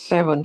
7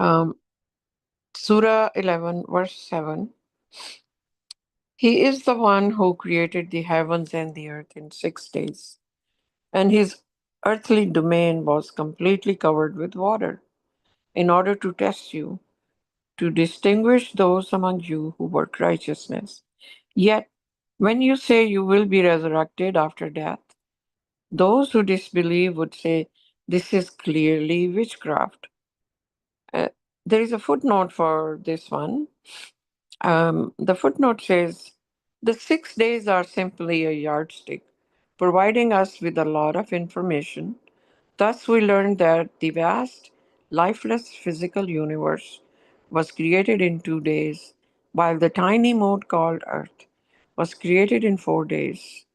um, Surah 11, verse 7. He is the one who created the heavens and the earth in 6 days, and his earthly domain was completely covered with water, in order to test you, to distinguish those among you who work righteousness. Yet, when you say you will be resurrected after death, those who disbelieve would say, this is clearly witchcraft. Uh, there is a footnote for this one. The footnote says the 6 days are simply a yardstick, providing us with a lot of information. Thus, we learned that the vast, lifeless physical universe was created in 2 days, while the tiny mote called Earth was created in 4 days.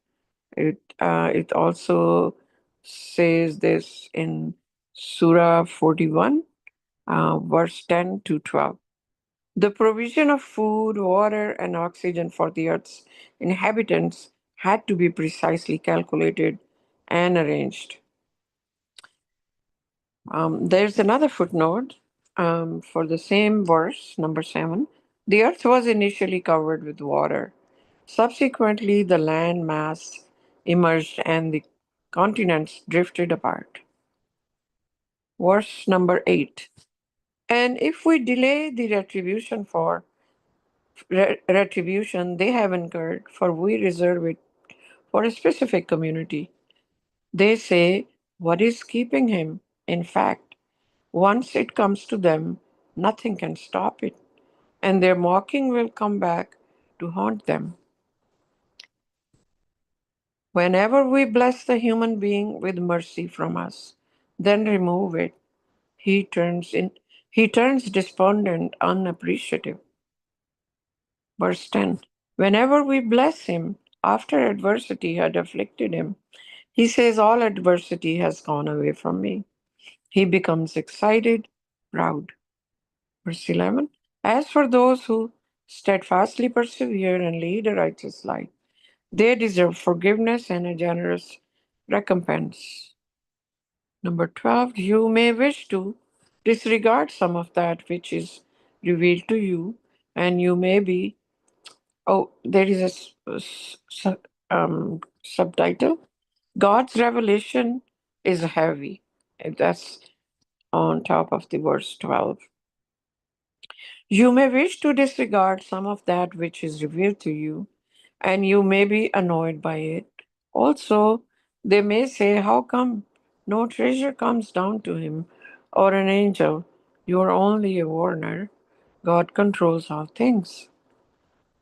It also says this in Surah 41, verse 10 to 12. The provision of food, water, and oxygen for the Earth's inhabitants had to be precisely calculated and arranged. There's another footnote for the same verse, number 7. The Earth was initially covered with water. Subsequently, the land mass emerged and the continents drifted apart. Verse number 8. And if we delay the retribution they have incurred, for we reserve it for a specific community. They say, what is keeping him? In fact, once it comes to them, nothing can stop it, and their mocking will come back to haunt them. Whenever we bless the human being with mercy from us, then remove it, he turns despondent, unappreciative. Verse 10. Whenever we bless him, after adversity had afflicted him, he says, all adversity has gone away from me. He becomes excited, proud. Verse 11. As for those who steadfastly persevere and lead a righteous life, they deserve forgiveness and a generous recompense. Number 12. You may wish to disregard some of that which is revealed to you, and you may be. Oh, there is a subtitle. God's revelation is heavy. That's on top of the verse 12. You may wish to disregard some of that which is revealed to you, and you may be annoyed by it. Also, they may say, how come no treasure comes down to him or an angel? You are only a warner. God controls all things.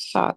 7।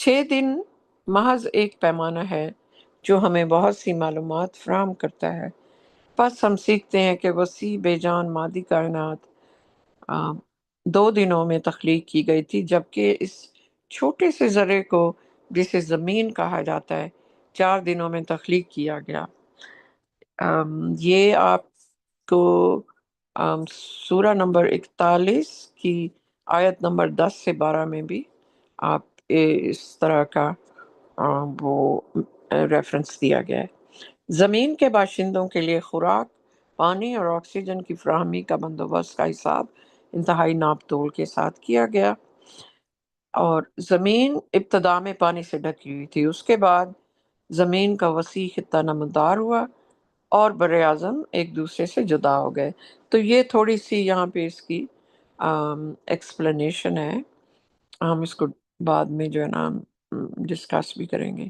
6 دن محض ایک پیمانہ ہے جو ہمیں بہت سی معلومات فراہم کرتا ہے۔ پس ہم سیکھتے ہیں کہ وسیع بے جان مادی کائنات 2 دنوں میں تخلیق کی گئی تھی، جبکہ اس چھوٹے سے ذرے کو جسے زمین کہا جاتا ہے 4 دنوں میں تخلیق کیا گیا۔ یہ آپ کو سورہ نمبر 41 کی آیت نمبر 10 سے 12 میں بھی آپ اس طرح کا وہ ریفرنس دیا گیا ہے۔ زمین کے باشندوں کے لیے خوراک، پانی اور آکسیجن کی فراہمی کا بندوبست کا حساب انتہائی ناپ تول کے ساتھ کیا گیا، اور زمین ابتدا میں پانی سے ڈھکی ہوئی تھی۔ اس کے بعد زمین کا وسیع خطہ نمودار ہوا اور بر اعظم ایک دوسرے سے جدا ہو گئے۔ تو یہ تھوڑی سی یہاں پہ اس کی ایکسپلینیشن ہے، ہم اس کو بعد میں جو ہے نا ڈسکس بھی کریں گے۔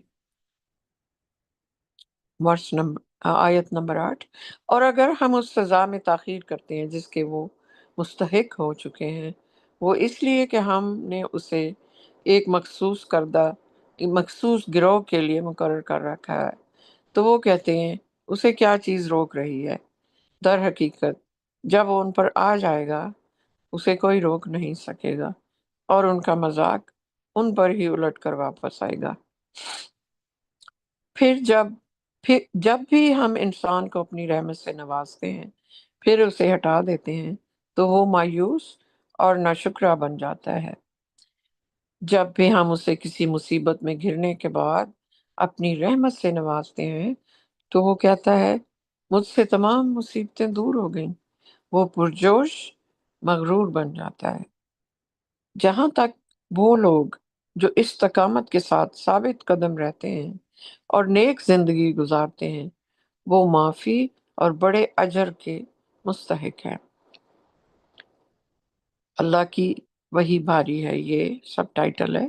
آیت نمبر 8، اور اگر ہم اس سزا میں تاخیر کرتے ہیں جس کے وہ مستحق ہو چکے ہیں، وہ اس لیے کہ ہم نے اسے ایک مخصوص گروہ کے لیے مقرر کر رکھا ہے، تو وہ کہتے ہیں اسے کیا چیز روک رہی ہے؟ در حقیقت جب وہ ان پر آ جائے گا اسے کوئی روک نہیں سکے گا، اور ان کا مذاق ان پر ہی الٹ کر واپس آئے گا۔ پھر جب بھی ہم انسان کو اپنی رحمت سے نوازتے ہیں پھر اسے ہٹا دیتے ہیں تو وہ مایوس اور ناشکرا بن جاتا ہے۔ جب بھی ہم اسے کسی مصیبت میں گھرنے کے بعد اپنی رحمت سے نوازتے ہیں تو وہ کہتا ہے مجھ سے تمام مصیبتیں دور ہو گئیں۔ وہ پرجوش مغرور بن جاتا ہے۔ جہاں تک وہ لوگ جو استقامت کے ساتھ ثابت قدم رہتے ہیں اور نیک زندگی گزارتے ہیں وہ معافی اور بڑے اجر کے مستحق ہیں۔ اللہ کی وہی بھاری ہے، یہ سب ٹائٹل ہے،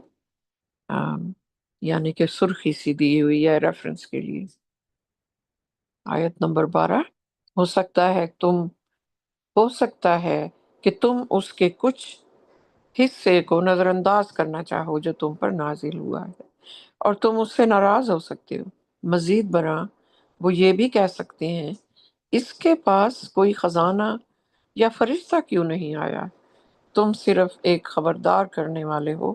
یعنی کہ سرخی سی دی ہوئی ہے ریفرنس کے لیے۔ آیت نمبر 12، ہو سکتا ہے کہ تم اس کے کچھ حصے کو نظر انداز کرنا چاہو جو تم پر نازل ہوا ہے، اور تم اس سے ناراض ہو سکتے ہو۔ مزید برآں وہ یہ بھی کہہ سکتے ہیں اس کے پاس کوئی خزانہ یا فرشتہ کیوں نہیں آیا؟ تم صرف ایک خبردار کرنے والے ہو،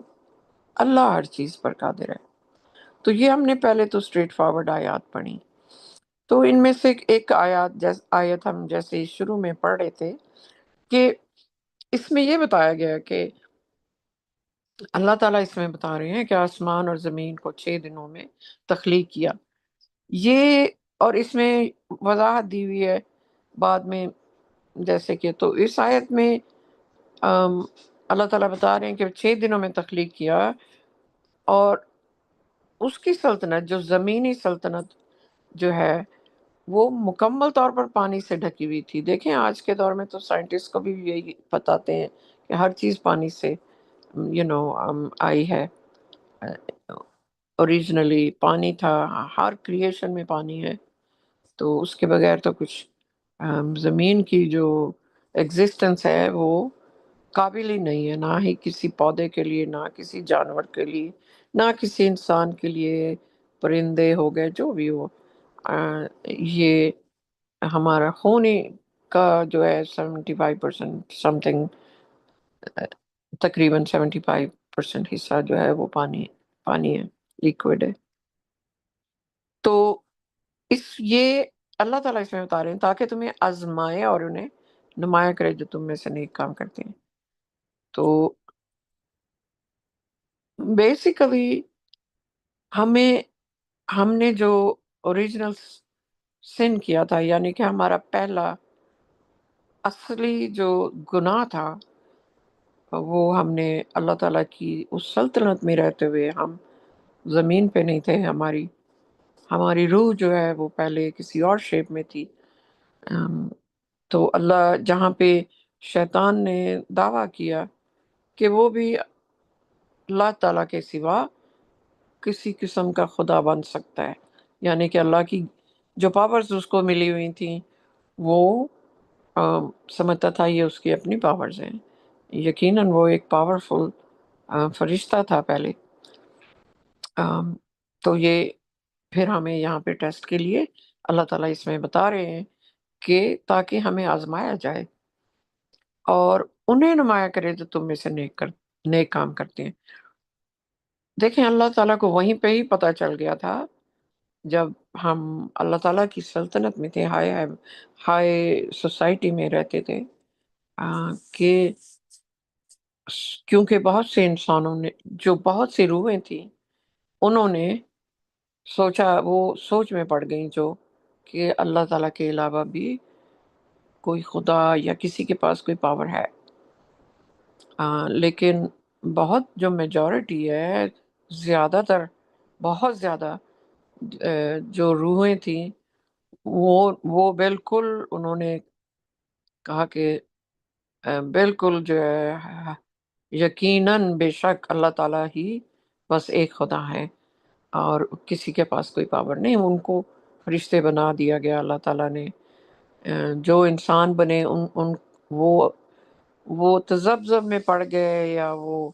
اللہ ہر چیز پر قادر ہے۔ تو یہ ہم نے پہلے تو اسٹریٹ فارورڈ آیات پڑھی، تو ان میں سے ایک آیت ہم جیسے شروع میں پڑھ رہے تھے کہ اس میں یہ بتایا گیا کہ اللہ تعالیٰ اس میں بتا رہے ہیں کہ آسمان اور زمین کو 6 دنوں میں تخلیق کیا، یہ اور اس میں وضاحت دی ہوئی ہے بعد میں، جیسے کہ تو اس آیت میں اللہ تعالیٰ بتا رہے ہیں کہ 6 دنوں میں تخلیق کیا، اور اس کی سلطنت جو زمینی سلطنت جو ہے وہ مکمل طور پر پانی سے ڈھکی ہوئی تھی۔ دیکھیں آج کے دور میں تو سائنٹسٹ کو بھی یہی بتاتے ہیں کہ ہر چیز پانی سے آئی ہے، اوریجنلی پانی تھا، ہر کریشن میں پانی ہے، تو اس کے بغیر تو کچھ زمین کی جو ایگزسٹنس ہے وہ قابل ہی نہیں ہے، نہ ہی کسی پودے کے لیے، نہ کسی جانور کے لیے، نہ کسی انسان کے لیے، پرندے ہو گئے جو بھی ہو۔ یہ ہمارا خونی کا جو ہے 75% سم تھنگ، تقریباً 75% حصہ جو ہے وہ پانی ہے، لیکوڈ ہے۔ تو یہ اللہ تعالیٰ اس میں بتا رہے ہیں تاکہ تمہیں آزمائے اور انہیں نمایاں کرے جو تم میں سے نیک کام کرتے ہیں۔ تو بیسیکلی ہم نے جو اوریجنل سن کیا تھا، یعنی کہ ہمارا پہلا اصلی جو گناہ تھا وہ ہم نے اللہ تعالیٰ کی اس سلطنت میں رہتے ہوئے، ہم زمین پہ نہیں تھے، ہماری روح جو ہے وہ پہلے کسی اور شیپ میں تھی۔ تو اللہ جہاں پہ شیطان نے دعویٰ کیا کہ وہ بھی اللہ تعالیٰ کے سوا کسی قسم کا خدا بن سکتا ہے، یعنی کہ اللہ کی جو پاورز اس کو ملی ہوئی تھیں وہ سمجھتا تھا یہ اس کی اپنی پاورز ہیں، یقیناً وہ ایک پاورفل فرشتہ تھا پہلے، آم، تو یہ پھر ہمیں یہاں پہ ٹیسٹ کے لیے اللہ تعالیٰ اس میں بتا رہے ہیں کہ تاکہ ہمیں آزمایا جائے اور انہیں نمایاں کرے جو تم میں سے نیک کام کرتے ہیں. دیکھیں اللہ تعالیٰ کو وہیں پہ ہی پتہ چل گیا تھا جب ہم اللہ تعالیٰ کی سلطنت میں تھے، ہائی ہائی سوسائٹی میں رہتے تھے، کہ کیونکہ بہت سے انسانوں نے، جو بہت سی روحیں تھیں، انہوں نے سوچا، وہ سوچ میں پڑ گئیں جو کہ اللہ تعالیٰ کے علاوہ بھی کوئی خدا یا کسی کے پاس کوئی پاور ہے. لیکن بہت جو میجورٹی ہے، زیادہ تر، بہت زیادہ جو روحیں تھیں، وہ بالکل انہوں نے کہا کہ بالکل جو ہے یقیناً بے شک اللہ تعالیٰ ہی بس ایک خدا ہے اور کسی کے پاس کوئی پاور نہیں. ان کو فرشتے بنا دیا گیا اللہ تعالیٰ نے. جو انسان بنے وہ وہ تذبذب میں پڑ گئے، یا وہ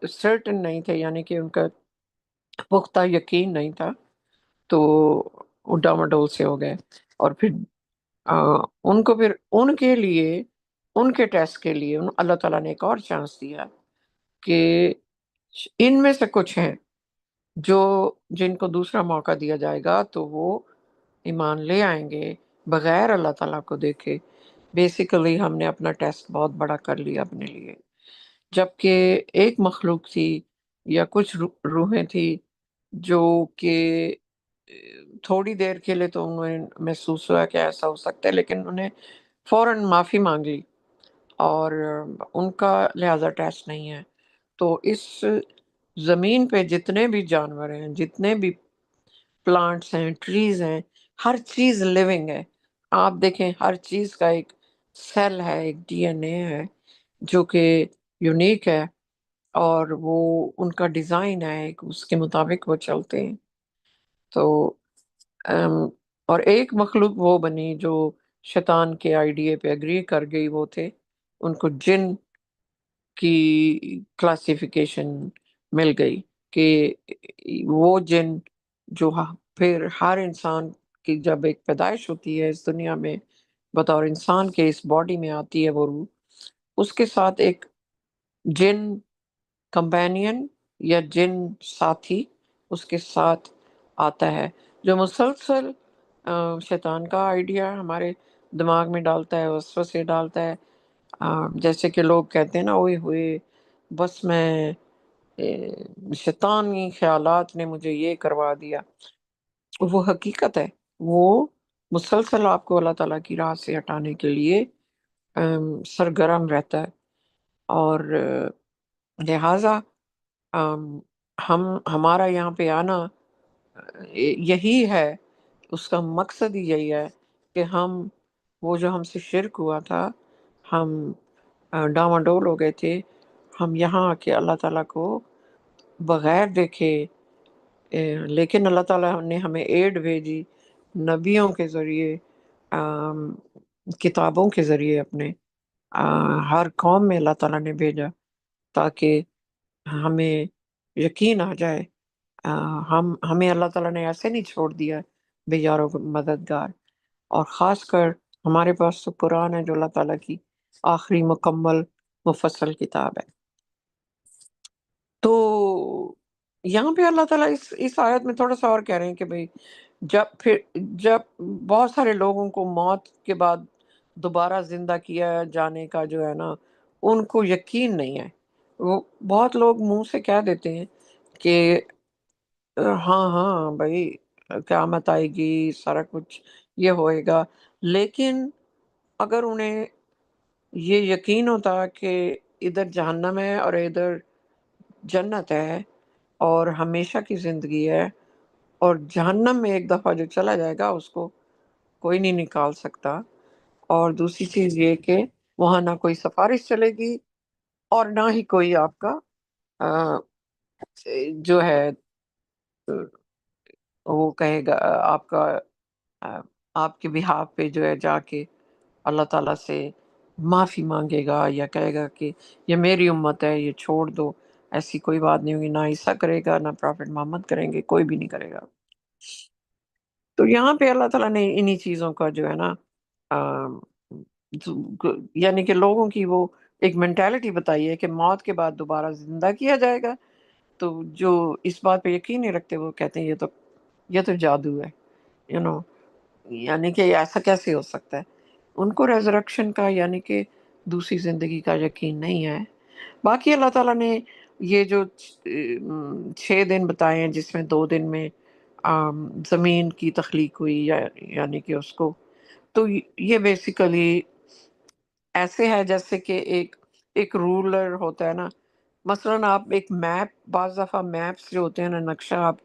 سرٹن نہیں تھے، یعنی کہ ان کا پختہ یقین نہیں تھا، تو وہ ڈاواڈول سے ہو گئے. اور پھر ان کو پھر ان کے لیے، ان کے ٹیسٹ کے لیے اللہ تعالیٰ نے ایک اور چانس دیا کہ ان میں سے کچھ ہیں جو جن کو دوسرا موقع دیا جائے گا تو وہ ایمان لے آئیں گے بغیر اللہ تعالیٰ کو دیکھے. بیسیکلی ہم نے اپنا ٹیسٹ بہت بڑا کر لیا اپنے لیے، جبکہ ایک مخلوق تھی یا کچھ روحیں تھی جو کہ تھوڑی دیر کے لیے تو انہیں محسوس ہوا کہ ایسا ہو سکتا ہے، لیکن انہیں فوراً معافی مانگ لی اور ان کا لہذا ٹیسٹ نہیں ہے. تو اس زمین پہ جتنے بھی جانور ہیں، جتنے بھی پلانٹس ہیں، ٹریز ہیں، ہر چیز لیونگ ہے. آپ دیکھیں ہر چیز کا ایک سیل ہے، ایک ڈی این اے ہے جو کہ یونیک ہے، اور وہ ان کا ڈیزائن ہے، اس کے مطابق وہ چلتے ہیں. تو ام، اور ایک مخلوق وہ بنی جو شیطان کے آئیڈیا پہ اگری کر گئی، وہ تھے ان کو جن کی کلاسیفیکیشن مل گئی کہ وہ جن جو پھر ہر انسان کی جب ایک پیدائش ہوتی ہے اس دنیا میں، بطور انسان کے اس باڈی میں آتی ہے وہ روح، اس کے ساتھ ایک جن کمپینین یا جن ساتھی اس کے ساتھ آتا ہے، جو مسلسل شیطان کا آئیڈیا ہمارے دماغ میں ڈالتا ہے، وسوسے ڈالتا ہے. جیسے کہ لوگ کہتے ہیں نا، اوئے ہوئے بس میں شیطانی خیالات نے مجھے یہ کروا دیا. وہ حقیقت ہے، وہ مسلسل آپ کو اللہ تعالیٰ کی راہ سے ہٹانے کے لیے سرگرم رہتا ہے. اور لہٰذا ہمارا یہاں پہ آنا یہی ہے، اس کا مقصد ہی یہی ہے کہ وہ جو ہم سے شرک ہوا تھا، ہم ڈاواڈول ہو گئے تھے، ہم یہاں آ کے اللہ تعالیٰ کو بغیر دیکھے، لیکن اللہ تعالیٰ نے ہمیں ایڈ بھیجی نبیوں کے ذریعے، کتابوں کے ذریعے، اپنے ہر قوم میں اللہ تعالیٰ نے بھیجا تاکہ ہمیں یقین آ جائے. ہمیں اللہ تعالیٰ نے ایسے نہیں چھوڑ دیا بے یاروں کو مددگار. اور خاص کر ہمارے پاس تو قرآن ہے جو اللہ تعالیٰ کی آخری مکمل مفصل کتاب ہے. تو یہاں پہ اللہ تعالیٰ اس آیت میں تھوڑا سا اور کہہ رہے ہیں کہ بھئی جب بہت سارے لوگوں کو موت کے بعد دوبارہ زندہ کیا جانے کا جو ہے نا، ان کو یقین نہیں ہے. وہ بہت لوگ منہ سے کہہ دیتے ہیں کہ ہاں ہاں بھائی قیامت آئے گی، سارا کچھ یہ ہوئے گا، لیکن اگر انہیں یہ یقین ہوتا کہ ادھر جہنم ہے اور ادھر جنت ہے اور ہمیشہ کی زندگی ہے، اور جہنم میں ایک دفعہ جو چلا جائے گا اس کو کوئی نہیں نکال سکتا، اور دوسری چیز یہ کہ وہاں نہ کوئی سفارش چلے گی اور نہ ہی کوئی آپ کا آ، جو ہے وہ کہے گا آپ کا آپ کے بہاف پہ جو ہے جا کے اللہ تعالیٰ سے معافی مانگے گا یا کہے گا کہ یہ میری امت ہے، یہ چھوڑ دو. ایسی کوئی بات نہیں ہوگی، نہ عیسیٰ کرے گا، نہ پرافٹ محمد کریں گے، کوئی بھی نہیں کرے گا۔ تو یہاں پہ اللہ تعالیٰ نے انہی چیزوں کا جو ہے نا یعنی کہ لوگوں کی وہ ایک مینٹالٹی بتائی ہے کہ موت کے بعد دوبارہ زندہ کیا جائے گا۔ تو جو اس بات پہ یقین نہیں رکھتے وہ کہتے ہیں یہ تو جادو ہے، نو یعنی کہ ایسا کیسے ہو سکتا ہے۔ ان کو ریزریکشن کا یعنی کہ دوسری زندگی کا یقین نہیں ہے۔ باقی اللہ تعالیٰ نے یہ جو 6 دن بتائے ہیں جس میں 2 دن میں زمین کی تخلیق ہوئی، یعنی کہ اس کو، تو یہ بیسیکلی ایسے ہے جیسے کہ ایک رولر ہوتا ہے نا، مثلاً آپ ایک میپ، بعض دفعہ میپس جو ہوتے ہیں نا، نقشہ آپ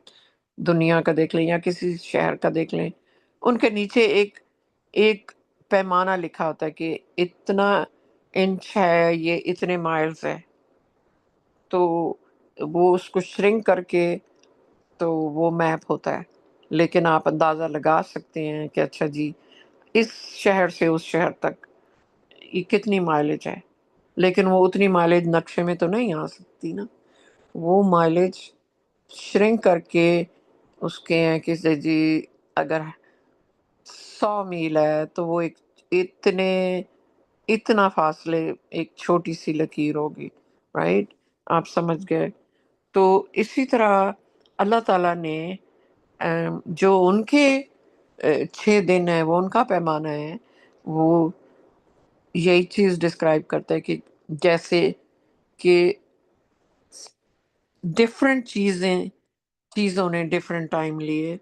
دنیا کا دیکھ لیں یا کسی شہر کا دیکھ لیں، ان کے نیچے ایک پیمانہ لکھا ہوتا ہے کہ اتنا انچ ہے، یہ اتنے مائلز ہے، تو وہ اس کو شرنک کر کے تو وہ میپ ہوتا ہے۔ لیکن آپ اندازہ لگا سکتے ہیں کہ اچھا جی اس شہر سے اس شہر تک یہ کتنی مائلج ہے، لیکن وہ اتنی مائلج نقشے میں تو نہیں آ سکتی نا، وہ مائلج شرنک کر کے اس کے ہیں کہ جی اگر 100 میل ہے تو وہ اتنے اتنا فاصلے ایک چھوٹی سی لکیر ہوگی، رائٹ؟ آپ سمجھ گئے؟ تو اسی طرح اللہ تعالیٰ نے جو ان کے 6 دن ہے وہ ان کا پیمانہ ہے، وہ یہی چیز ڈسکرائب کرتا ہے کہ جیسے کہ ڈفرینٹ چیزوں نے ڈفرینٹ ٹائم لیے،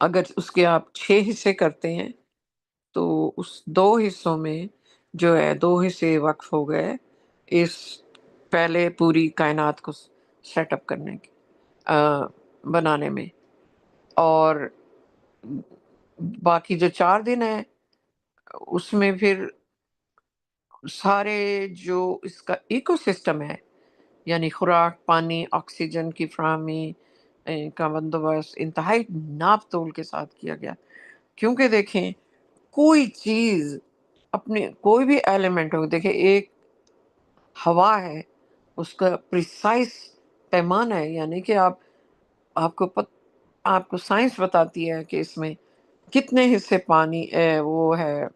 اگر اس کے آپ 6 حصے کرتے ہیں تو اس 2 حصوں میں جو ہے 2 حصے وقف ہو گئے اس پہلے پوری کائنات کو سیٹ اپ کرنے کی، بنانے میں، اور باقی جو 4 دن ہے اس میں پھر سارے جو اس کا ایکو سسٹم ہے، یعنی خوراک، پانی، آکسیجن کی فراہمی کا بندوبست انتہائی ناپ تول کے ساتھ کیا گیا، کیونکہ دیکھیں کوئی چیز اپنے کوئی بھی ایلیمنٹ ہو، دیکھیں ایک ہوا ہے، اس کا پریسائز پیمانہ ہے، یعنی کہ آپ کو سائنس بتاتی ہے کہ اس میں کتنے حصے پانی وہ ہے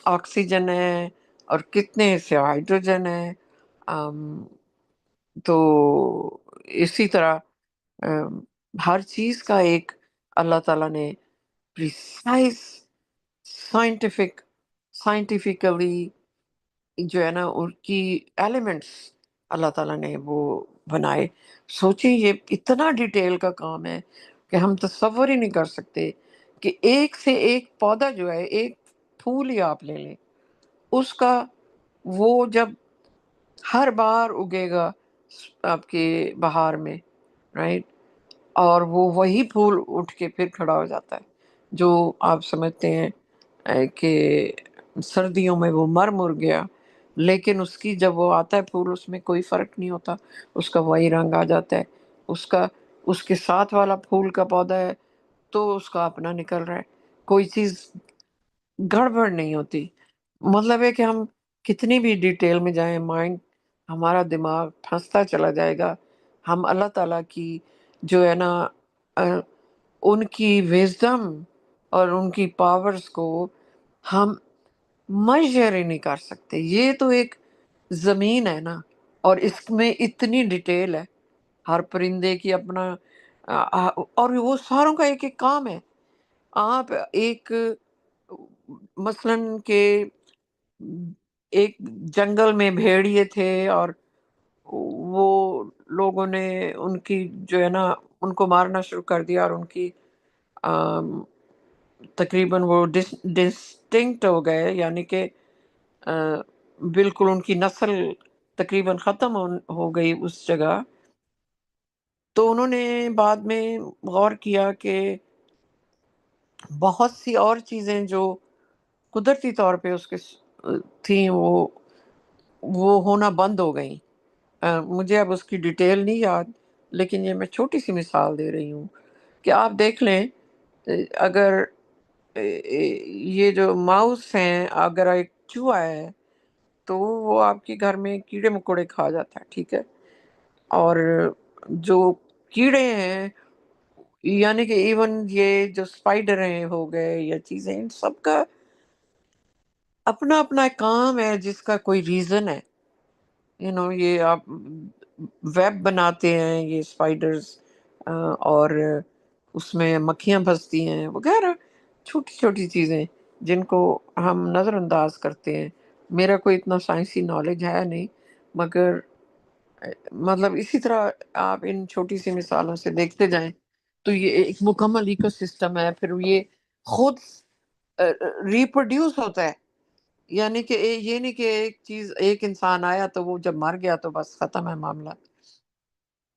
آکسیجن ہے اور کتنے حصے ہائیڈروجن ہے۔ آم، تو اسی طرح ہر چیز کا ایک اللہ تعالیٰ نے پریسائز سائنٹیفکلی جو ہے نا ان کی ایلیمنٹس اللہ تعالیٰ نے وہ بنائے۔ سوچیں یہ اتنا ڈیٹیل کا کام ہے کہ ہم تصور ہی نہیں کر سکتے کہ ایک سے ایک پودا جو ہے، ایک پھول ہی آپ لے لیں، اس کا وہ جب ہر بار اگے گا آپ کے بہار میں، رائٹ، اور وہ وہی پھول اٹھ کے پھر کھڑا ہو جاتا ہے، جو آپ سمجھتے ہیں کہ سردیوں میں وہ مر گیا، لیکن اس کی جب وہ آتا ہے پھول اس میں کوئی فرق نہیں ہوتا، اس کا وہی رنگ آ جاتا ہے، اس کے ساتھ والا پھول کا پودا ہے تو اس کا اپنا نکل رہا ہے، کوئی چیز گڑبڑ نہیں ہوتی۔ مطلب ہے کہ ہم کتنی بھی ڈیٹیل میں جائیں، مائنڈ ہمارا دماغ پھنستا چلا جائے گا، ہم اللہ تعالیٰ کی جو ہے نا ان کی وزڈم اور ان کی پاورز کو ہم میجر ہی نہیں کر سکتے۔ یہ تو ایک زمین ہے نا، اور اس میں اتنی ڈیٹیل ہے، ہر پرندے کی اپنا اور وہ ساروں کا ایک ایک کام ہے۔ آپ ایک مثلاً کہ ایک جنگل میں بھیڑیے تھے اور وہ لوگوں نے ان کی جو ہے نا ان کو مارنا شروع کر دیا، اور ان کی تقریباً وہ ڈسٹنکٹ ہو گئے، یعنی کہ بالکل ان کی نسل تقریباً ختم ہو گئی اس جگہ۔ تو انہوں نے بعد میں غور کیا کہ بہت سی اور چیزیں جو قدرتی طور پہ اس کے تھیں وہ ہونا بند ہو گئیں۔ مجھے اب اس کی ڈیٹیل نہیں یاد، لیکن یہ میں چھوٹی سی مثال دے رہی ہوں کہ آپ دیکھ لیں اگر یہ جو ماؤس ہیں، اگر ایک چوہا ہے تو وہ آپ کے گھر میں کیڑے مکوڑے کھا جاتا ہے، ٹھیک ہے، اور جو کیڑے ہیں، یعنی کہ ایون یہ جو اسپائڈر ہیں ہو گئے یا چیزیں، ان سب کا اپنا اپنا ایک کام ہے جس کا کوئی ریزن ہے. یہ آپ ویب بناتے ہیں، یہ اسپائڈرز، اور اس میں مکھیاں پھنستی ہیں وغیرہ، چھوٹی چھوٹی چیزیں جن کو ہم نظر انداز کرتے ہیں. میرا کوئی اتنا سائنسی نالج ہے نہیں، مگر مطلب اسی طرح آپ ان چھوٹی سی مثالوں سے دیکھتے جائیں تو یہ ایک مکمل ایکو سسٹم ہے. پھر یہ خود ریپروڈیوس ہوتا ہے، یعنی کہ یہ نہیں کہ ایک چیز، ایک انسان آیا تو وہ جب مر گیا تو بس ختم ہے معاملہ.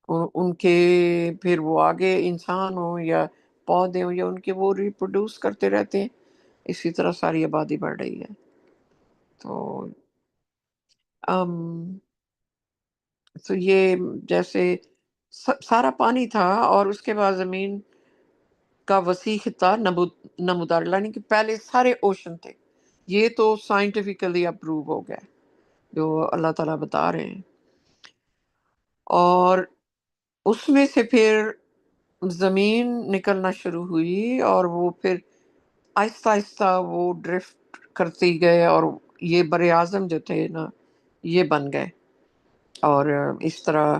ان کے پھر وہ آگے انسان ہو یا پودے ہوں یا ان کے، وہ ریپروڈیوس کرتے رہتے ہیں. اسی طرح ساری آبادی بڑھ رہی ہے. تو ام تو یہ جیسے سارا پانی تھا، اور اس کے بعد زمین کا وسیع خطہ نمودار، یعنی کہ پہلے سارے اوشن تھے. یہ تو سائنٹیفکلی اپروو ہو گیا جو اللہ تعالیٰ بتا رہے ہیں. اور اس میں سے پھر زمین نکلنا شروع ہوئی، اور وہ پھر آہستہ آہستہ وہ ڈرفٹ کرتی گئے، اور یہ بر اعظم جو تھے نا، یہ بن گئے. اور اس طرح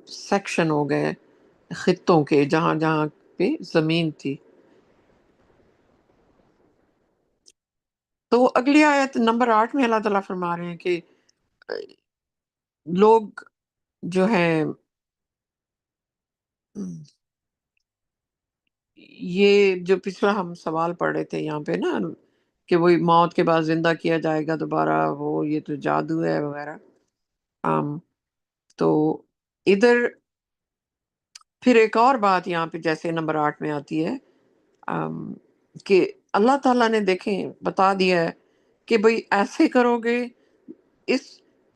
سیکشن ہو گئے خطوں کے، جہاں جہاں پہ زمین تھی. تو اگلی آیت نمبر 8 میں اللہ تعالیٰ فرما رہے ہیں کہ لوگ جو ہیں، یہ جو پچھلا ہم سوال پڑھ رہے تھے یہاں پہ نا، کہ وہی موت کے بعد زندہ کیا جائے گا دوبارہ، وہ یہ تو جادو ہے وغیرہ. آم، تو ادھر پھر ایک اور بات یہاں پہ جیسے نمبر 8 میں آتی ہے، آم، کہ اللہ تعالیٰ نے دیکھیں بتا دیا ہے کہ بھئی ایسے کرو گے. اس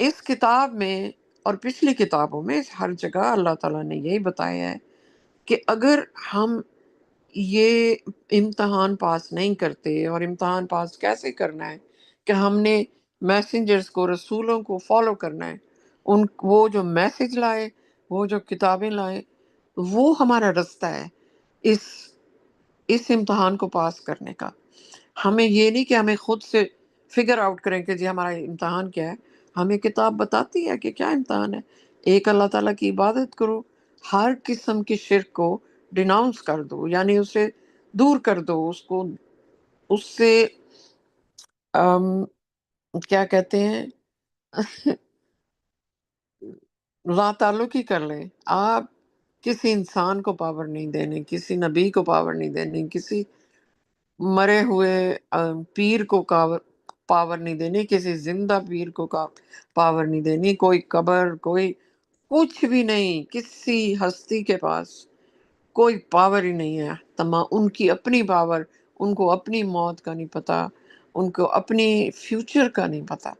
اس کتاب میں اور پچھلی کتابوں میں ہر جگہ اللہ تعالیٰ نے یہی بتایا ہے کہ اگر ہم یہ امتحان پاس نہیں کرتے، اور امتحان پاس کیسے کرنا ہے، کہ ہم نے میسنجرز کو، رسولوں کو فالو کرنا ہے. وہ جو میسج لائے، وہ جو کتابیں لائے، وہ ہمارا رستہ ہے اس اس امتحان کو پاس کرنے کا. ہمیں یہ نہیں کہ ہمیں خود سے فگر آؤٹ کریں کہ جی ہمارا امتحان کیا ہے. ہمیں کتاب بتاتی ہے کہ کیا امتحان ہے. ایک اللہ تعالیٰ کی عبادت کرو، ہر قسم کی شرک کو ڈیناؤنس کر دو، یعنی اسے دور کر دو، اس کو، اس سے ام، کیا کہتے ہیں لا تعلق ہی کر لیں. آپ کسی انسان کو پاور نہیں دینے، کسی نبی کو پاور نہیں دینے، کسی مرے ہوئے پیر کو پاور نہیں دینی، کسی زندہ پیر کو پاور نہیں دینی، کوئی قبر، کوئی کچھ بھی نہیں. کسی ہستی کے پاس کوئی پاور ہی نہیں ہے. ان کی اپنی پاور، ان کو اپنی موت کا نہیں پتا، ان کو اپنی فیوچر کا نہیں پتا،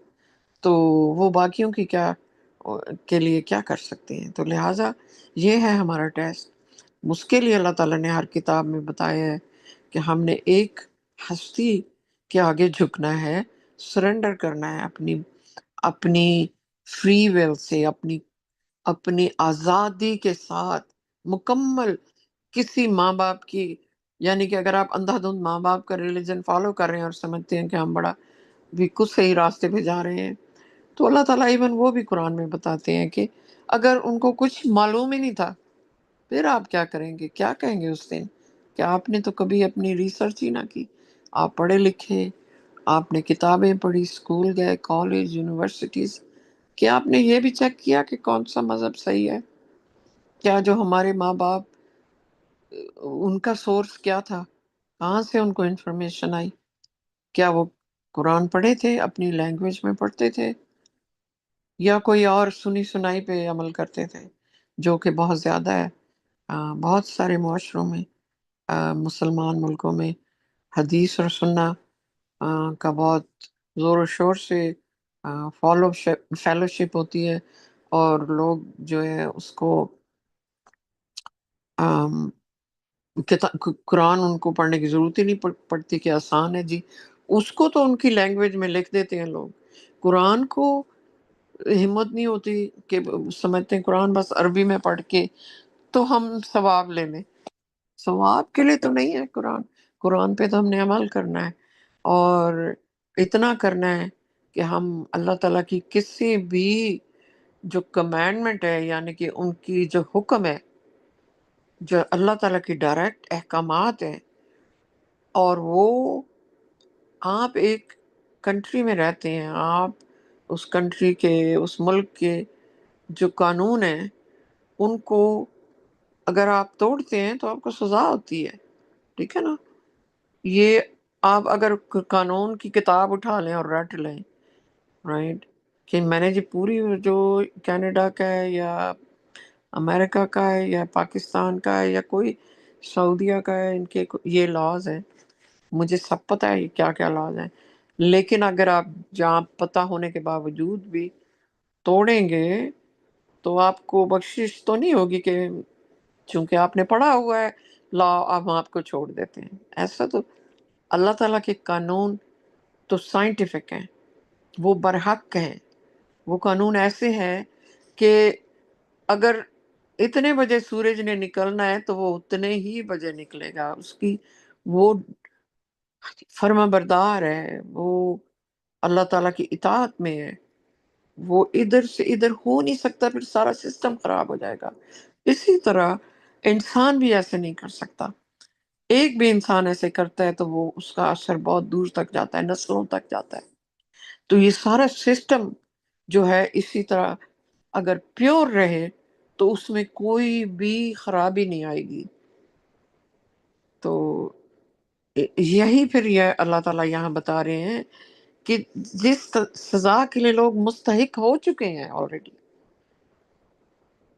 تو وہ باقیوں کی کیا کے لیے کیا کر سکتے ہیں. تو لہٰذا یہ ہے ہمارا ٹیسٹ. اس کے لیے اللہ تعالیٰ نے ہر کتاب میں بتایا ہے کہ ہم نے ایک ہستی کے آگے جھکنا ہے، سرنڈر کرنا ہے اپنی اپنی فری ول سے، اپنی آزادی کے ساتھ مکمل. کسی ماں باپ کی، یعنی کہ اگر آپ اندھا دھند ماں باپ کا ریلیجن فالو کر رہے ہیں اور سمجھتے ہیں کہ ہم بڑا بھی کچھ صحیح راستے پہ جا رہے ہیں، تو اللہ تعالیٰ ایون وہ بھی قرآن میں بتاتے ہیں کہ اگر ان کو کچھ معلوم ہی نہیں تھا، پھر آپ کیا کریں گے، کیا کہیں گے اس دن کہ آپ نے تو کبھی اپنی ریسرچ ہی نہ کی. آپ پڑھے لکھے، آپ نے کتابیں پڑھی، اسکول گئے، کالج، یونیورسٹیز، کیا آپ نے یہ بھی چیک کیا کہ کون سا مذہب صحیح ہے؟ کیا جو ہمارے ماں باپ، ان کا سورس کیا تھا، کہاں سے ان کو انفارمیشن آئی؟ کیا وہ قرآن پڑھے تھے، اپنی لینگویج میں پڑھتے تھے، یا کوئی اور سنی سنائی پہ عمل کرتے تھے، جو کہ بہت زیادہ ہے. بہت سارے معاشروں میں، مسلمان ملکوں میں حدیث اور سننا کا بہت زور و شور سے فیلوشپ ہوتی ہے، اور لوگ جو ہے اس کو قرآن ان کو پڑھنے کی ضرورت ہی نہیں پڑتی کہ آسان ہے جی. اس کو تو ان کی لینگویج میں لکھ دیتے ہیں لوگ. قرآن کو ہمت نہیں ہوتی کہ سمجھتے ہیں قرآن بس عربی میں پڑھ کے تو ہم ثواب لے لیں. ثواب کے لیے تو نہیں ہے قرآن. قرآن پہ تو ہم نے عمل کرنا ہے، اور اتنا کرنا ہے کہ ہم اللہ تعالیٰ کی کسی بھی جو کمانڈمنٹ ہے، یعنی کہ ان کی جو حکم ہے، جو اللہ تعالیٰ کی ڈائریکٹ احکامات ہیں، اور وہ آپ ایک کنٹری میں رہتے ہیں، آپ اس کنٹری کے، اس ملک کے جو قانون ہیں ان کو اگر آپ توڑتے ہیں تو آپ کو سزا ہوتی ہے. ٹھیک ہے نا؟ یہ آپ اگر قانون کی کتاب اٹھا لیں اور رٹ لیں، رائٹ، کہ میں نے جی پوری جو کینیڈا کا ہے یا امریکہ کا ہے یا پاکستان کا ہے یا کوئی سعودیہ کا ہے، ان کے یہ لاز ہیں، مجھے سب پتہ ہے کیا کیا لاز ہیں، لیکن اگر آپ جہاں پتہ ہونے کے باوجود بھی توڑیں گے تو آپ کو بخشش تو نہیں ہوگی کہ چونکہ آپ نے پڑھا ہوا ہے لا، اب آپ کو چھوڑ دیتے ہیں. ایسا تو اللہ تعالیٰ کے قانون تو سائنٹیفک ہیں، وہ برحق ہیں. وہ قانون ایسے ہیں کہ اگر اتنے بجے سورج نے نکلنا ہے تو وہ اتنے ہی بجے نکلے گا. اس کی وہ فرما بردار ہے، وہ اللہ تعالیٰ کی اطاعت میں ہے، وہ ادھر سے ادھر ہو نہیں سکتا، پھر سارا سسٹم خراب ہو جائے گا. اسی طرح انسان بھی ایسے نہیں کر سکتا. ایک بھی انسان ایسے کرتا ہے تو وہ اس کا اثر بہت دور تک جاتا ہے، نسلوں تک جاتا ہے. تو یہ سارا سسٹم جو ہے اسی طرح اگر پیور رہے تو اس میں کوئی بھی خرابی نہیں آئے گی. تو یہی پھر یہ اللہ تعالیٰ یہاں بتا رہے ہیں کہ جس سزا کے لیے لوگ مستحق ہو چکے ہیں آلریڈی،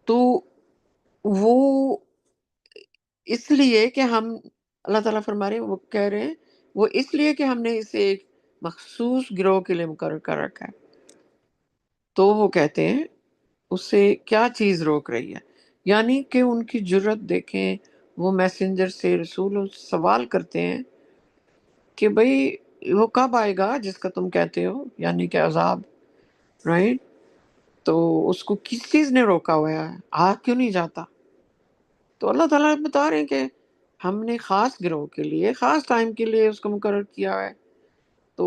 تو وہ اس لیے کہ ہم، اللہ تعالیٰ فرما رہے ہیں، وہ کہہ رہے ہیں وہ اس لیے کہ ہم نے اسے ایک مخصوص گروہ کے لیے مقرر کر رکھا ہے. تو وہ کہتے ہیں اسے کیا چیز روک رہی ہے، یعنی کہ ان کی جرت دیکھیں. وہ میسنجر سے رسول سوال کرتے ہیں کہ بھئی وہ کب آئے گا جس کا تم کہتے ہو، یعنی کہ عذاب، رائٹ. تو اس کو کس چیز نے روکا ہوا ہے، آ کیوں نہیں جاتا؟ تو اللہ تعالیٰ بتا رہے ہیں کہ ہم نے خاص گروہ کے لیے خاص ٹائم کے لیے اس کو مقرر کیا ہے. تو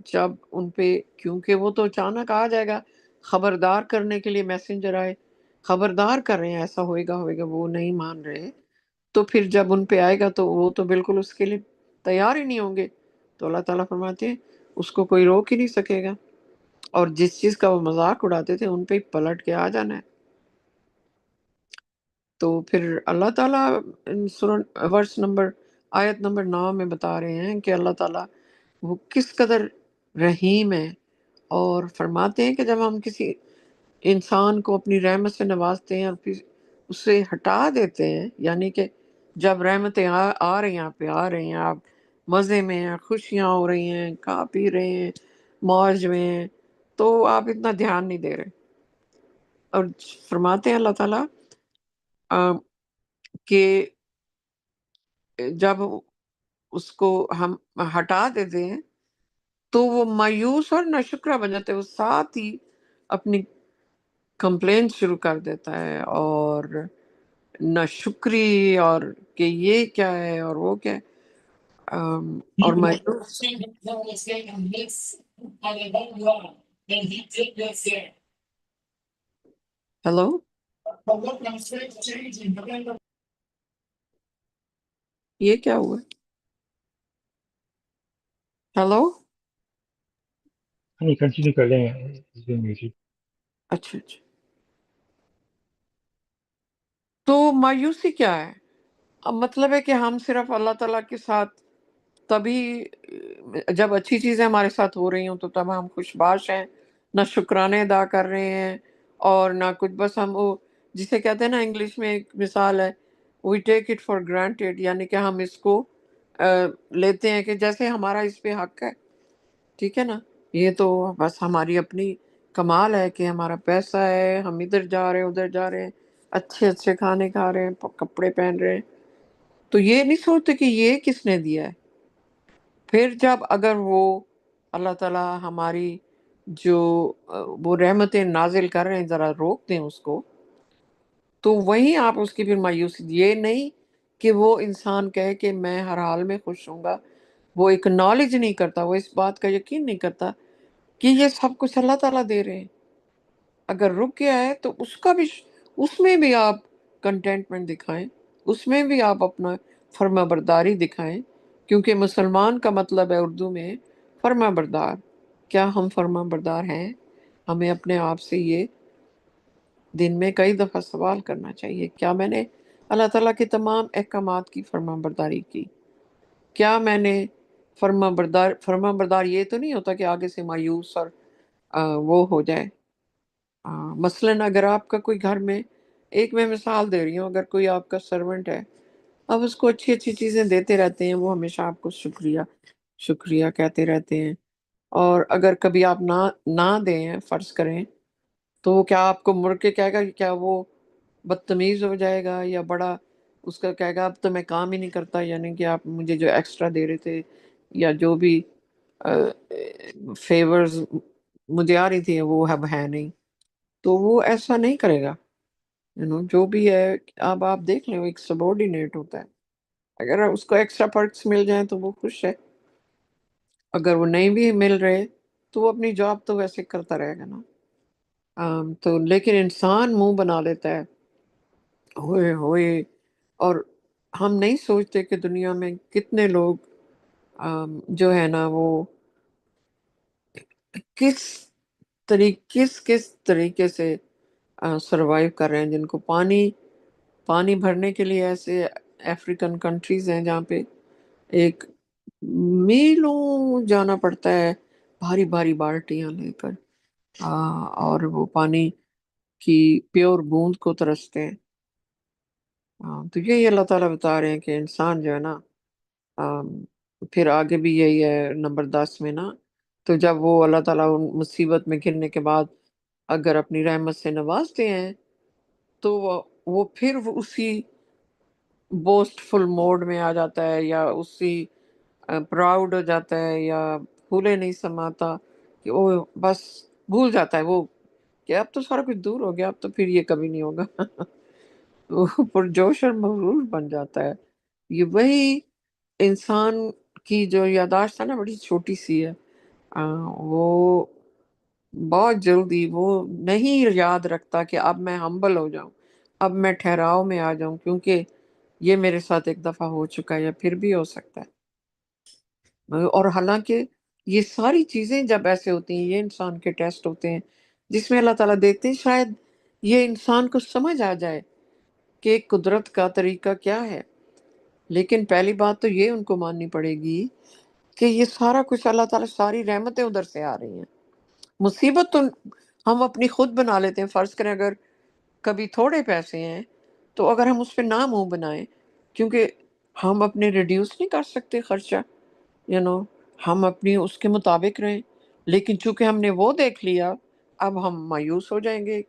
جب ان پہ، کیونکہ وہ تو اچانک آ جائے گا، خبردار کرنے کے لیے میسنجر آئے، خبردار کر رہے ہیں ایسا ہوئے گا ہوئے گا، وہ نہیں مان رہے، تو پھر جب ان پہ آئے گا تو وہ تو بالکل اس کے لیے تیار ہی نہیں ہوں گے. تو اللہ تعالیٰ فرماتے ہیں اس کو کوئی روک ہی نہیں سکے گا، اور جس چیز کا وہ مذاق اڑاتے تھے ان پہ ہی پلٹ کے آ جانا ہے. تو پھر اللہ تعالیٰ ورس نمبر، آیت نمبر 9 میں بتا رہے ہیں کہ اللہ تعالیٰ وہ کس قدر رحیم ہے، اور فرماتے ہیں کہ جب ہم کسی انسان کو اپنی رحمت سے نوازتے ہیں اور پھر اسے ہٹا دیتے ہیں، یعنی کہ جب رحمتیں آ رہی ہیں، آپ پہ آ رہی ہیں، آپ مزے میں ہیں، خوشیاں ہو رہی ہیں، کھا پی رہے ہیں، موج میں ہیں، تو آپ اتنا دھیان نہیں دے رہے. اور فرماتے ہیں اللہ تعالیٰ کہ جب اس کو ہم ہٹا دیتے ہیں تو وہ مایوس اور ناشکرا بن جاتے ہیں، وہ ساتھ ہی اپنی کمپلین شروع کر دیتا ہے، اور ناشکری، اور کہ یہ کیا ہے اور وہ کیا ہے. اور مایوس. ہیلو، یہ کیا ہوا؟ ہیلو، نہیں کنٹینیو کر لیں میوزک. اچھا اچھا. تو مایوسی کیا ہے؟ اب مطلب ہے کہ ہم صرف اللہ تعالیٰ کے ساتھ تبھی، جب اچھی چیزیں ہمارے ساتھ ہو رہی ہوں تو تب ہم خوش باش ہیں، نہ شکرانے ادا کر رہے ہیں اور نہ کچھ، بس ہم وہ جسے کہتے ہیں نا، انگلش میں ایک مثال ہے، وی ٹیک اٹ فار گرانٹیڈ، یعنی کہ ہم اس کو لیتے ہیں کہ جیسے ہمارا اس پہ حق ہے. ٹھیک ہے نا؟ یہ تو بس ہماری اپنی کمال ہے کہ ہمارا پیسہ ہے، ہم ادھر جا رہے ہیں ادھر جا رہے ہیں، اچھے اچھے کھانے کھا رہے ہیں، کپڑے پہن رہے ہیں، تو یہ نہیں سوچتے کہ یہ کس نے دیا ہے. پھر جب اگر وہ اللہ تعالیٰ ہماری جو وہ رحمتیں نازل کر رہے ہیں ذرا روک دیں اس کو، تو وہیں آپ اس کی پھر مایوسی، یہ نہیں کہ وہ انسان کہے کہ میں ہر حال میں خوش ہوں گا، وہ اکنالج نہیں کرتا، وہ اس بات کا یقین نہیں کرتا کہ یہ سب کچھ اللہ تعالیٰ دے رہے ہیں۔ اگر رک گیا ہے تو اس کا بھی، اس میں بھی آپ کنٹینٹمنٹ دکھائیں، اس میں بھی آپ اپنا فرما برداری دکھائیں، کیونکہ مسلمان کا مطلب ہے اردو میں فرما بردار۔ کیا ہم فرما بردار ہیں؟ ہمیں اپنے آپ سے یہ دن میں کئی دفعہ سوال کرنا چاہیے، کیا میں نے اللہ تعالیٰ کے تمام احکامات کی فرما برداری کی؟ کیا میں نے فرما بردار یہ تو نہیں ہوتا کہ آگے سے مایوس اور وہ ہو جائے۔ مثلاً اگر آپ کا کوئی گھر میں، ایک میں مثال دے رہی ہوں، اگر کوئی آپ کا سرونٹ ہے، آپ اس کو اچھی اچھی چیزیں دیتے رہتے ہیں، وہ ہمیشہ آپ کو شکریہ شکریہ کہتے رہتے ہیں، اور اگر کبھی آپ نہ دیں، فرض کریں، تو وہ کیا آپ کو مڑ کے کہے گا، کیا وہ بدتمیز ہو جائے گا، یا بڑا اس کا کہے گا اب تو میں کام ہی نہیں کرتا، یعنی کہ آپ مجھے جو ایکسٹرا دے رہے تھے یا جو بھی فیورز مجھے آ رہی تھی وہ اب ہے نہیں، تو وہ ایسا نہیں کرے گا۔ جو بھی ہے، اب آپ دیکھ لیں، وہ ایک سبورڈینیٹ ہوتا ہے، اگر اس کو ایکسٹرا پرکس مل جائیں تو وہ خوش ہے، اگر وہ نہیں بھی مل رہے تو وہ اپنی جاب تو ویسے کرتا رہے گا نا۔ تو لیکن انسان منہ بنا لیتا ہے، ہوئے ہوئے، اور ہم نہیں سوچتے کہ دنیا میں کتنے لوگ جو ہے نا وہ کس کس طریقے سے سروائیو کر رہے ہیں، جن کو پانی بھرنے کے لیے ایسے افریقن کنٹریز ہیں جہاں پہ ایک میلوں جانا پڑتا ہے بھاری بھاری بالٹیاں لے کر، اور وہ پانی کی پیور بوند کو ترستے ہیں۔ تو یہی اللہ تعالیٰ بتا رہے ہیں کہ انسان جو ہے نا، پھر آگے بھی یہی ہے نمبر 10 میں نا، تو جب وہ اللہ تعالیٰ ان مصیبت میں گرنے کے بعد اگر اپنی رحمت سے نوازتے ہیں، تو وہ پھر وہ اسی بوسٹ فل موڈ میں آ جاتا ہے، یا اسی پراؤڈ ہو جاتا ہے، یا پھولے نہیں سماتا، کہ وہ بس بھول جاتا ہے وہ کہ اب تو سارا کچھ دور ہو گیا، اب تو پھر یہ کبھی نہیں ہوگا۔ وہ پرجوش اور مغرور بن جاتا ہے۔ یہ وہی انسان کی جو یاداشت ہے نا، بڑی چھوٹی سی ہے، وہ بہت جلدی وہ نہیں یاد رکھتا کہ اب میں ہمبل ہو جاؤں، اب میں ٹھہراؤ میں آ جاؤں، کیونکہ یہ میرے ساتھ ایک دفعہ ہو چکا ہے، یا پھر بھی ہو سکتا ہے۔ اور حالانکہ یہ ساری چیزیں جب ایسے ہوتی ہیں، یہ انسان کے ٹیسٹ ہوتے ہیں جس میں اللہ تعالیٰ دیکھتے ہیں شاید یہ انسان کو سمجھ آ جائے کہ قدرت کا طریقہ کیا ہے۔ لیکن پہلی بات تو یہ ان کو ماننی پڑے گی کہ یہ سارا کچھ اللہ تعالیٰ، ساری رحمتیں ادھر سے آ رہی ہیں۔ مصیبت تو ہم اپنی خود بنا لیتے ہیں، فرض کریں اگر کبھی تھوڑے پیسے ہیں تو اگر ہم اس پہ نہ منہ بنائیں، کیونکہ ہم اپنے ریڈیوس نہیں کر سکتے خرچہ، ہم اپنی اس کے مطابق رہیں، لیکن چونکہ ہم نے وہ دیکھ لیا، اب ہم مایوس ہو جائیں گے،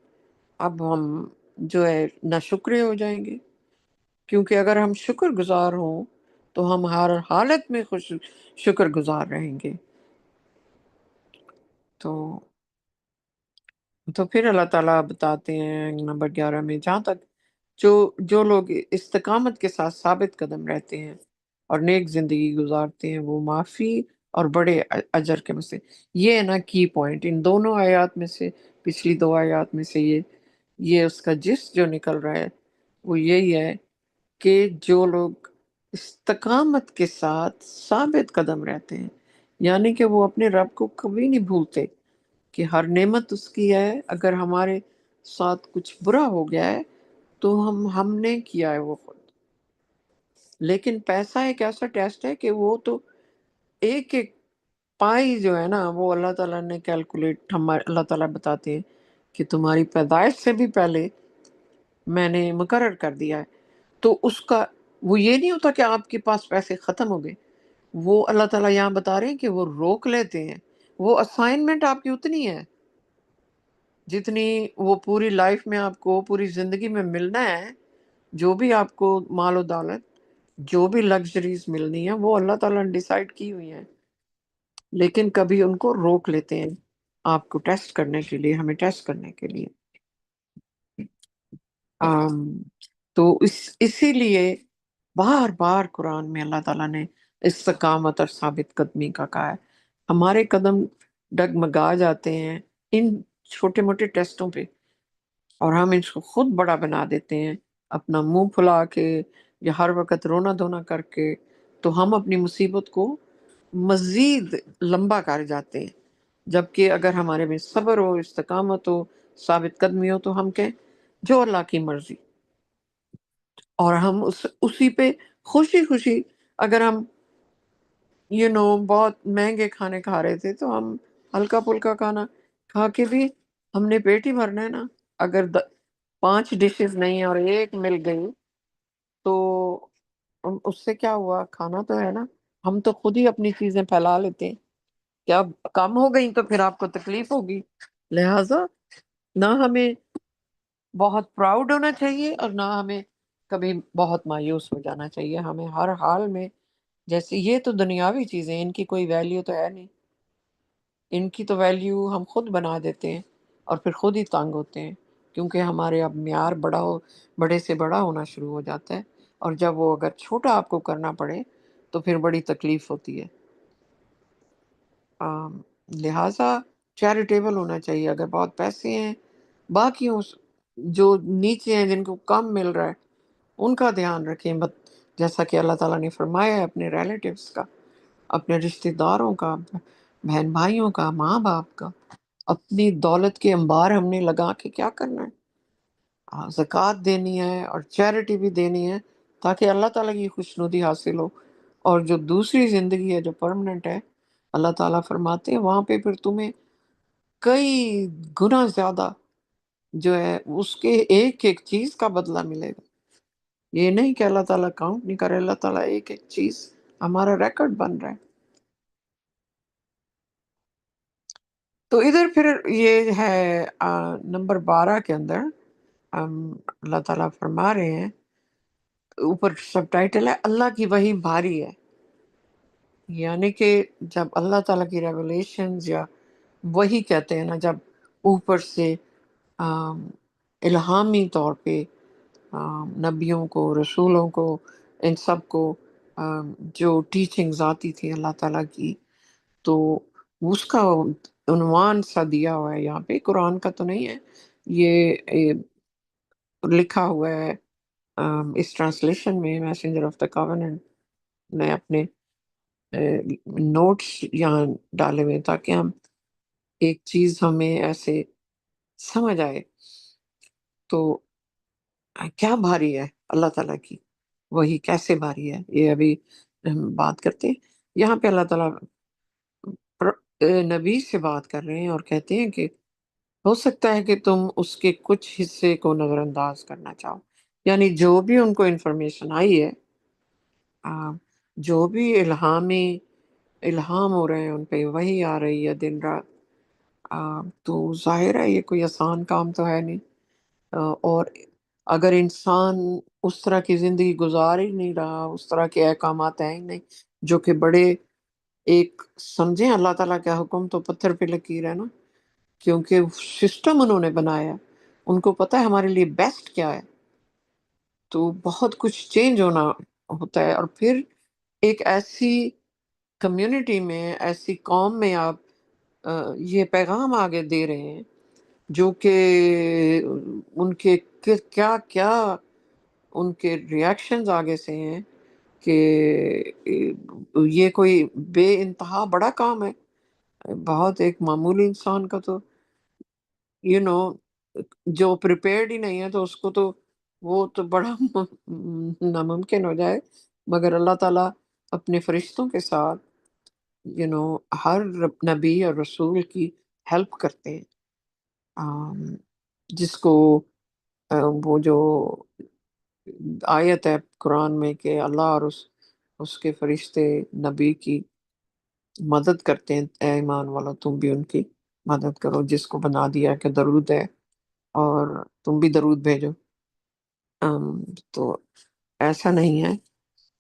اب ہم جو ہے ناشکرے ہو جائیں گے، کیونکہ اگر ہم شکر گزار ہوں تو ہم ہر حالت میں شکر گزار رہیں گے۔ تو پھر اللہ تعالیٰ بتاتے ہیں نمبر 11 میں، جہاں تک جو لوگ استقامت کے ساتھ ثابت قدم رہتے ہیں اور نیک زندگی گزارتے ہیں، وہ معافی اور بڑے اجر کے میں سے، یہ ہے نا کی پوائنٹ ان دونوں آیات میں سے، پچھلی 2 آیات میں سے، یہ اس کا جو نکل رہا ہے وہ یہی ہے کہ جو لوگ استقامت کے ساتھ ثابت قدم رہتے ہیں، یعنی کہ وہ اپنے رب کو کبھی نہیں بھولتے، کہ ہر نعمت اس کی ہے، اگر ہمارے ساتھ کچھ برا ہو گیا ہے تو ہم نے کیا ہے وہ خود، لیکن پیسہ ایک ایسا ٹیسٹ ہے کہ وہ تو ایک ایک پائی جو ہے نا، وہ اللہ تعالیٰ نے کیلکولیٹ، اللہ تعالیٰ بتاتے ہیں کہ تمہاری پیدائش سے بھی پہلے میں نے مقرر کر دیا ہے، تو اس کا وہ یہ نہیں ہوتا کہ آپ کے پاس پیسے ختم ہو گئے، وہ اللہ تعالیٰ یہاں بتا رہے ہیں کہ وہ روک لیتے ہیں، وہ اسائنمنٹ آپ کی اتنی ہے جتنی وہ پوری لائف میں آپ کو، پوری زندگی میں ملنا ہے، جو بھی آپ کو مال و دولت، جو بھی لگژریز ملنی ہے، وہ اللہ تعالیٰ نے ڈیسائیڈ کی ہوئی ہیں، لیکن کبھی ان کو روک لیتے ہیں۔ آپ کو ٹیسٹ کرنے کے لیے، ہمیں ٹیسٹ کرنے کے لیے. تو اسی لیے بار بار قرآن میں اللہ تعالیٰ نے استقامت اور ثابت قدمی کا کہا ہے. ہمارے قدم ڈگمگا جاتے ہیں ان چھوٹے موٹے ٹیسٹوں پہ، اور ہم اس کو خود بڑا بنا دیتے ہیں اپنا منہ پھلا کے یا ہر وقت رونا دھونا کر کے. تو ہم اپنی مصیبت کو مزید لمبا کر جاتے ہیں، جبکہ اگر ہمارے میں صبر ہو، استقامت ہو، ثابت قدمی ہو، تو ہم کہیں جو اللہ کی مرضی. اور ہم اسی پہ خوشی خوشی، اگر ہم بہت مہنگے کھانے کھا رہے تھے تو ہم ہلکا پھلکا کھانا کھا کے بھی ہم نے پیٹ ہی بھرنا ہے نا. اگر 5 ڈشز نہیں اور ایک مل گئی تو اس سے کیا ہوا؟ کھانا تو ہے نا. ہم تو خود ہی اپنی چیزیں پھیلا لیتے ہیں. کیا کم ہو گئی تو پھر آپ کو تکلیف ہوگی. لہٰذا نہ ہمیں بہت پراؤڈ ہونا چاہیے اور نہ ہمیں کبھی بہت مایوس ہو جانا چاہیے. ہمیں ہر حال میں، جیسے یہ تو دنیاوی چیزیں، ان کی کوئی ویلیو تو ہے نہیں. ان کی تو ویلیو ہم خود بنا دیتے ہیں اور پھر خود ہی تنگ ہوتے ہیں، کیونکہ ہمارے اب معیار بڑے سے بڑا ہونا شروع ہو جاتا ہے. اور جب وہ اگر چھوٹا آپ کو کرنا پڑے تو پھر بڑی تکلیف ہوتی ہے. لہٰذا چیریٹیبل ہونا چاہیے. اگر بہت پیسے ہیں، باقیوں جو نیچے ہیں، جن کو کم مل رہا ہے، ان کا دھیان رکھیں. جیسا کہ اللہ تعالیٰ نے فرمایا ہے اپنے ریلیٹیوز کا، اپنے رشتہ داروں کا، بہن بھائیوں کا، ماں باپ کا. اپنی دولت کے انبار ہم نے لگا کے کیا کرنا ہے؟ زکوٰۃ دینی ہے اور چیریٹی بھی دینی ہے، تاکہ اللہ تعالیٰ کی خوشنودی حاصل ہو. اور جو دوسری زندگی ہے جو پرمننٹ ہے، اللہ تعالیٰ فرماتے ہیں وہاں پہ پھر تمہیں کئی گنا زیادہ جو ہے اس کے ایک ایک چیز کا بدلہ ملے گا. یہ نہیں کہ اللہ تعالیٰ کاؤنٹ نہیں کرے، اللہ تعالیٰ ایک ایک چیز ہمارا ریکارڈ بن رہا ہے. تو ادھر پھر یہ ہے نمبر 12 کے اندر اللہ تعالیٰ فرما رہے ہیں، اوپر سب ٹائٹل ہے اللہ کی وحی بھاری ہے. یعنی کہ جب اللہ تعالیٰ کی ریولیشنز یا وحی کہتے ہیں نا، جب اوپر سے الہامی طور پہ نبیوں کو، رسولوں کو، ان سب کو جو ٹیچنگز آتی تھی اللہ تعالیٰ کی، تو اس کا عنوان سا دیا ہوا ہے یہاں پہ. قرآن کا تو نہیں ہے، یہ لکھا ہوا ہے اس ٹرانسلیشن میں میسنجر آف دا کاوننٹ نے اپنے نوٹس یہاں ڈالے ہوئے تاکہ ہم ایک چیز ہمیں ایسے سمجھ آئے. تو کیا بھاری ہے اللہ تعالیٰ کی وہی، کیسے بھاری ہے، یہ ابھی ہم بات کرتے ہیں. یہاں پہ اللہ تعالیٰ نبی سے بات کر رہے ہیں اور کہتے ہیں کہ ہو سکتا ہے کہ تم اس کے کچھ حصے کو نظر انداز کرنا چاہو. یعنی جو بھی ان کو انفارمیشن آئی ہے، جو بھی الہام ہو رہے ہیں ان پہ، وہی آ رہی ہے دن رات. تو ظاہر ہے یہ کوئی آسان کام تو ہے نہیں. اور اگر انسان اس طرح کی زندگی گزار ہی نہیں رہا، اس طرح کے احکامات ہیں ہی نہیں جو کہ بڑے ایک سمجھیں، اللہ تعالیٰ کا حکم تو پتھر پہ لکیر ہے نا، کیونکہ سسٹم انہوں نے بنایا، ان کو پتہ ہے ہمارے لیے بیسٹ کیا ہے. تو بہت کچھ چینج ہونا ہوتا ہے. اور پھر ایک ایسی کمیونٹی میں، ایسی قوم میں آپ یہ پیغام آگے دے رہے ہیں جو کہ ان کے کیا کیا ان کے ریاکشنز آگے سے ہیں کہ یہ کوئی بے انتہا بڑا کام ہے. بہت ایک معمولی انسان کا تو جو پریپیئرڈ ہی نہیں ہے تو اس کو تو وہ تو بڑا ناممکن ہو جائے. مگر اللہ تعالیٰ اپنے فرشتوں کے ساتھ ہر نبی اور رسول کی ہیلپ کرتے ہیں. جس کو وہ جو آیت ہے قرآن میں کہ اللہ اور اس کے فرشتے نبی کی مدد کرتے ہیں، اے ایمان والا تم بھی ان کی مدد کرو. جس کو بنا دیا کہ درود ہے اور تم بھی درود بھیجو. تو ایسا نہیں ہے،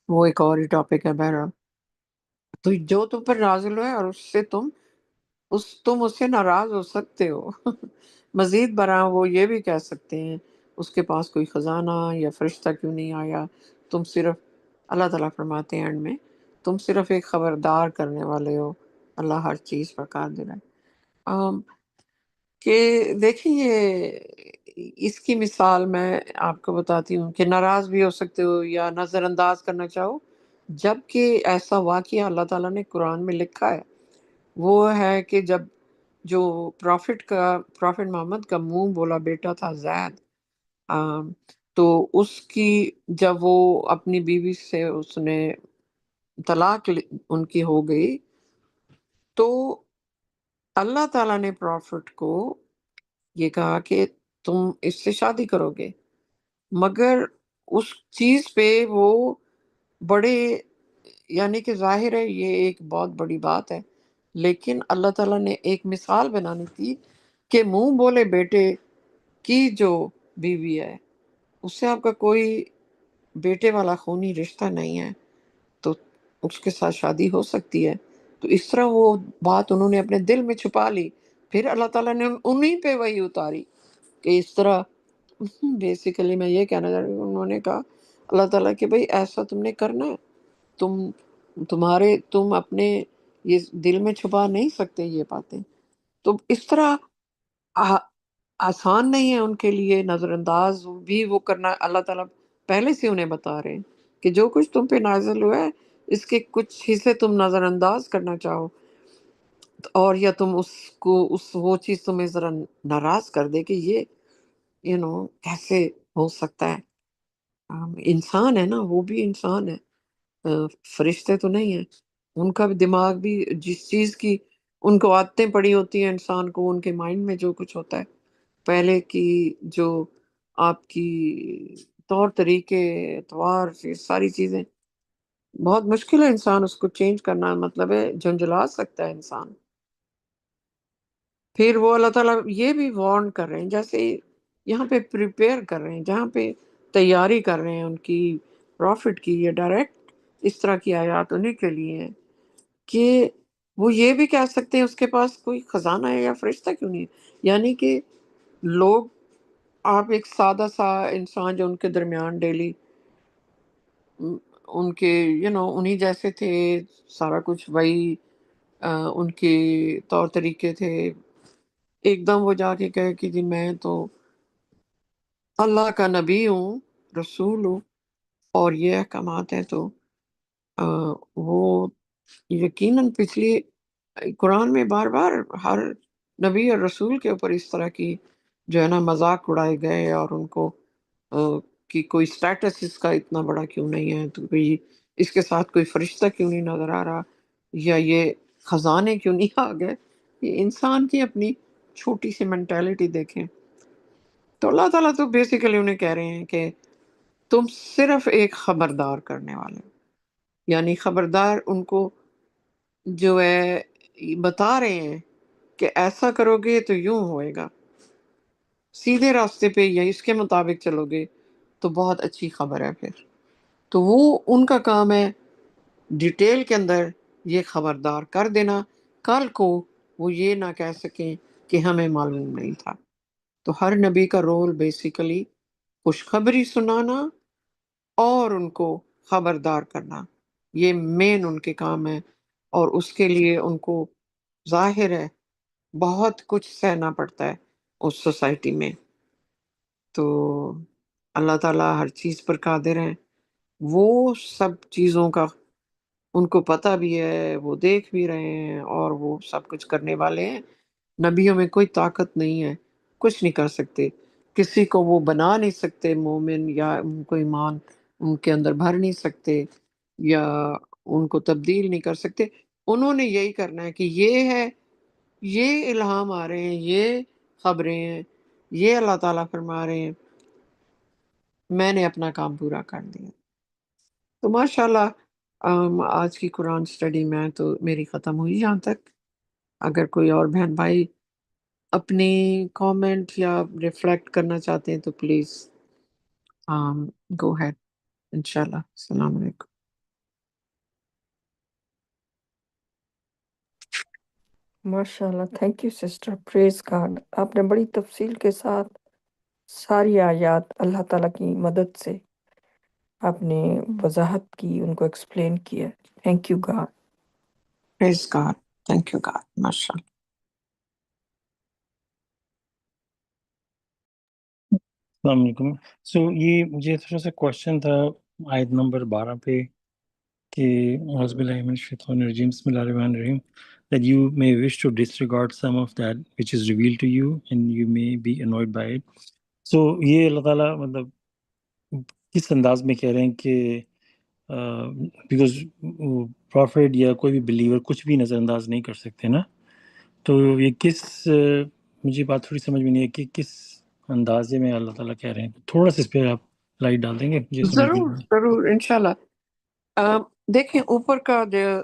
وہ ایک اور ہی ٹاپک ہے. بہرحال تو جو تم پر نازل ہوا ہے اور اس سے تم تم اس سے ناراض ہو سکتے ہو مزید برآں وہ یہ بھی کہہ سکتے ہیں اس کے پاس کوئی خزانہ یا فرشتہ کیوں نہیں آیا، تم صرف، اللہ تعالیٰ فرماتے ہیں اینڈ میں، تم صرف ایک خبردار کرنے والے ہو، اللہ ہر چیز پر قادر ہے۔ آم، کہ دیکھیں یہ اس کی مثال میں آپ کو بتاتی ہوں کہ ناراض بھی ہو سکتے ہو یا نظر انداز کرنا چاہو، جبکہ ایسا واقعہ اللہ تعالیٰ نے قرآن میں لکھا ہے، وہ ہے کہ جب جو پرافٹ محمد کا منہ بولا بیٹا تھا زید، آم، تو اس کی جب وہ اپنی بیوی سے اس نے طلاق ان کی ہو گئی، تو اللہ تعالیٰ نے پرافٹ کو یہ کہا کہ تم اس سے شادی کرو گے، مگر اس چیز پہ وہ بڑے، یعنی کہ ظاہر ہے یہ ایک بہت بڑی بات ہے، لیکن اللہ تعالیٰ نے ایک مثال بنانی تھی کہ منہ بولے بیٹے کی جو بیوی ہے اس سے آپ کا کوئی بیٹے والا خونی رشتہ نہیں ہے، تو اس کے ساتھ شادی ہو سکتی ہے۔ تو اس طرح وہ بات انہوں نے اپنے دل میں چھپا لی، پھر اللہ تعالیٰ نے انہی پہ وہی اتاری کہ اس طرح بیسیکلی میں یہ کہنا چاہ رہی ہوں، انہوں نے کہا اللہ تعالیٰ کہ بھئی ایسا تم نے کرنا ہے، تم اپنے یہ دل میں چھپا نہیں سکتے یہ باتیں، تو اس طرح آسان نہیں ہے ان کے لیے، نظر انداز بھی وہ کرنا، اللہ تعالیٰ پہلے سے انہیں بتا رہے ہیں کہ جو کچھ تم پہ نازل ہوا ہے اس کے کچھ حصے تم نظر انداز کرنا چاہو، اور یا تم وہ چیز تمہیں ذرا ناراض کر دے کہ یہ کیسے ہو سکتا ہے، انسان ہے نا، وہ بھی انسان ہے، فرشتے تو نہیں ہیں، ان کا بھی دماغ بھی جس چیز کی ان کو عادتیں پڑی ہوتی ہیں، انسان کو ان کے مائنڈ میں جو کچھ ہوتا ہے پہلے کی جو آپ کی طور طریقے اعتبار سے ساری چیزیں، بہت مشکل ہے انسان اس کو چینج کرنا، مطلب ہے جھنجھلا سکتا ہے انسان۔ پھر وہ اللہ تعالیٰ یہ بھی وارن کر رہے ہیں، جیسے یہاں پہ پریپیئر کر رہے ہیں، جہاں پہ تیاری کر رہے ہیں ان کی پروفٹ کی، یہ ڈائریکٹ اس طرح کی آیات انہیں کے لیے ہیں کہ وہ یہ بھی کہہ سکتے ہیں اس کے پاس کوئی خزانہ ہے یا فرشتہ کیوں نہیں ہے، یعنی کہ لوگ، آپ ایک سادہ سا انسان جو ان کے درمیان ڈیلی ان کے انہی جیسے تھے، سارا کچھ وہی ان کے طور طریقے تھے، ایک دم وہ جا کے کہے کہ جی میں تو اللہ کا نبی ہوں، رسول ہوں، اور یہ احکامات ہیں، تو وہ یقیناً پچھلی قرآن میں بار بار ہر نبی اور رسول کے اوپر اس طرح کی جو ہے نا مذاق اڑائے گئے، اور ان کو کہ کوئی سٹیٹس اس کا اتنا بڑا کیوں نہیں ہے، تو کوئی اس کے ساتھ کوئی فرشتہ کیوں نہیں نظر آ رہا، یا یہ خزانے کیوں نہیں آ گئے، یہ انسان کی اپنی چھوٹی سی مینٹیلٹی دیکھیں۔ تو اللہ تعالیٰ تو بیسیکلی انہیں کہہ رہے ہیں کہ تم صرف ایک خبردار کرنے والے ہو، یعنی خبردار ان کو جو ہے بتا رہے ہیں کہ ایسا کرو گے تو یوں ہوئے گا، سیدھے راستے پہ یا اس کے مطابق چلو گے تو بہت اچھی خبر ہے پھر، تو وہ ان کا کام ہے ڈیٹیل کے اندر یہ خبردار کر دینا، کل کو وہ یہ نہ کہہ سکیں کہ ہمیں معلوم نہیں تھا۔ تو ہر نبی کا رول بیسیکلی خوشخبری سنانا اور ان کو خبردار کرنا، یہ مین ان کے کام ہے، اور اس کے لیے ان کو ظاہر ہے بہت کچھ سہنا پڑتا ہے اس سوسائٹی میں، تو اللہ تعالیٰ ہر چیز پر قادر ہیں، وہ سب چیزوں کا ان کو پتہ بھی ہے، وہ دیکھ بھی رہے ہیں، اور وہ سب کچھ کرنے والے ہیں۔ نبیوں میں کوئی طاقت نہیں ہے، کچھ نہیں کر سکتے، کسی کو وہ بنا نہیں سکتے مومن، یا ان کو ایمان ان کے اندر بھر نہیں سکتے، یا ان کو تبدیل نہیں کر سکتے، انہوں نے یہی کرنا ہے کہ یہ ہے، یہ الہام آ رہے ہیں، یہ خبریں ہیں، یہ اللہ تعالیٰ فرما رہے ہیں، میں نے اپنا کام پورا کر دیا۔ تو ماشاءاللہ آج کی قرآن سٹڈی میں تو میری ختم ہوئی یہاں تک، اگر کوئی اور بہن بھائی اپنی کامنٹ یا ریفلیکٹ کرنا چاہتے ہیں تو پلیز گو ہیڈ، انشاءاللہ۔ السلام علیکم۔ ماشاءاللہ، thank you sister, praise God. آپ نے بڑی تفصیل کے ساتھ ساری آیات اللہ تعالیٰ کی مدد سے آپ نے وضاحت کی، ان کو ایکسپلین کیا. Thank you God. Praise God. Thank you, God. MashaAllah. السلام علیکم. سو یہ مجھے تھوڑا سا کوشچن تھا آیت نمبر 12 پہ کہ اعوذ باللہ من الشیطان الرجیم بسم اللہ الرحمن الرحیم that you may wish to disregard some of that which is revealed to you and you may be annoyed by it. So یہ اللہ تعالیٰ مطلب کس انداز میں کہہ رہے ہیں کہ بیکاز پروفٹ یا کوئی بھی بلیور کچھ بھی نظر انداز نہیں کر سکتے نا، تو یہ کس مجھے بات تھوڑی سمجھ میں نہیں ہے کہ کس اندازے میں اللہ تعالیٰ کہہ رہے ہیں. تھوڑا سا اس پہ آپ لائٹ ڈال دیں گے مجھے سمجھ میں ضرور نہیں ضرور انشاءاللہ. دیکھیں اوپر کا جو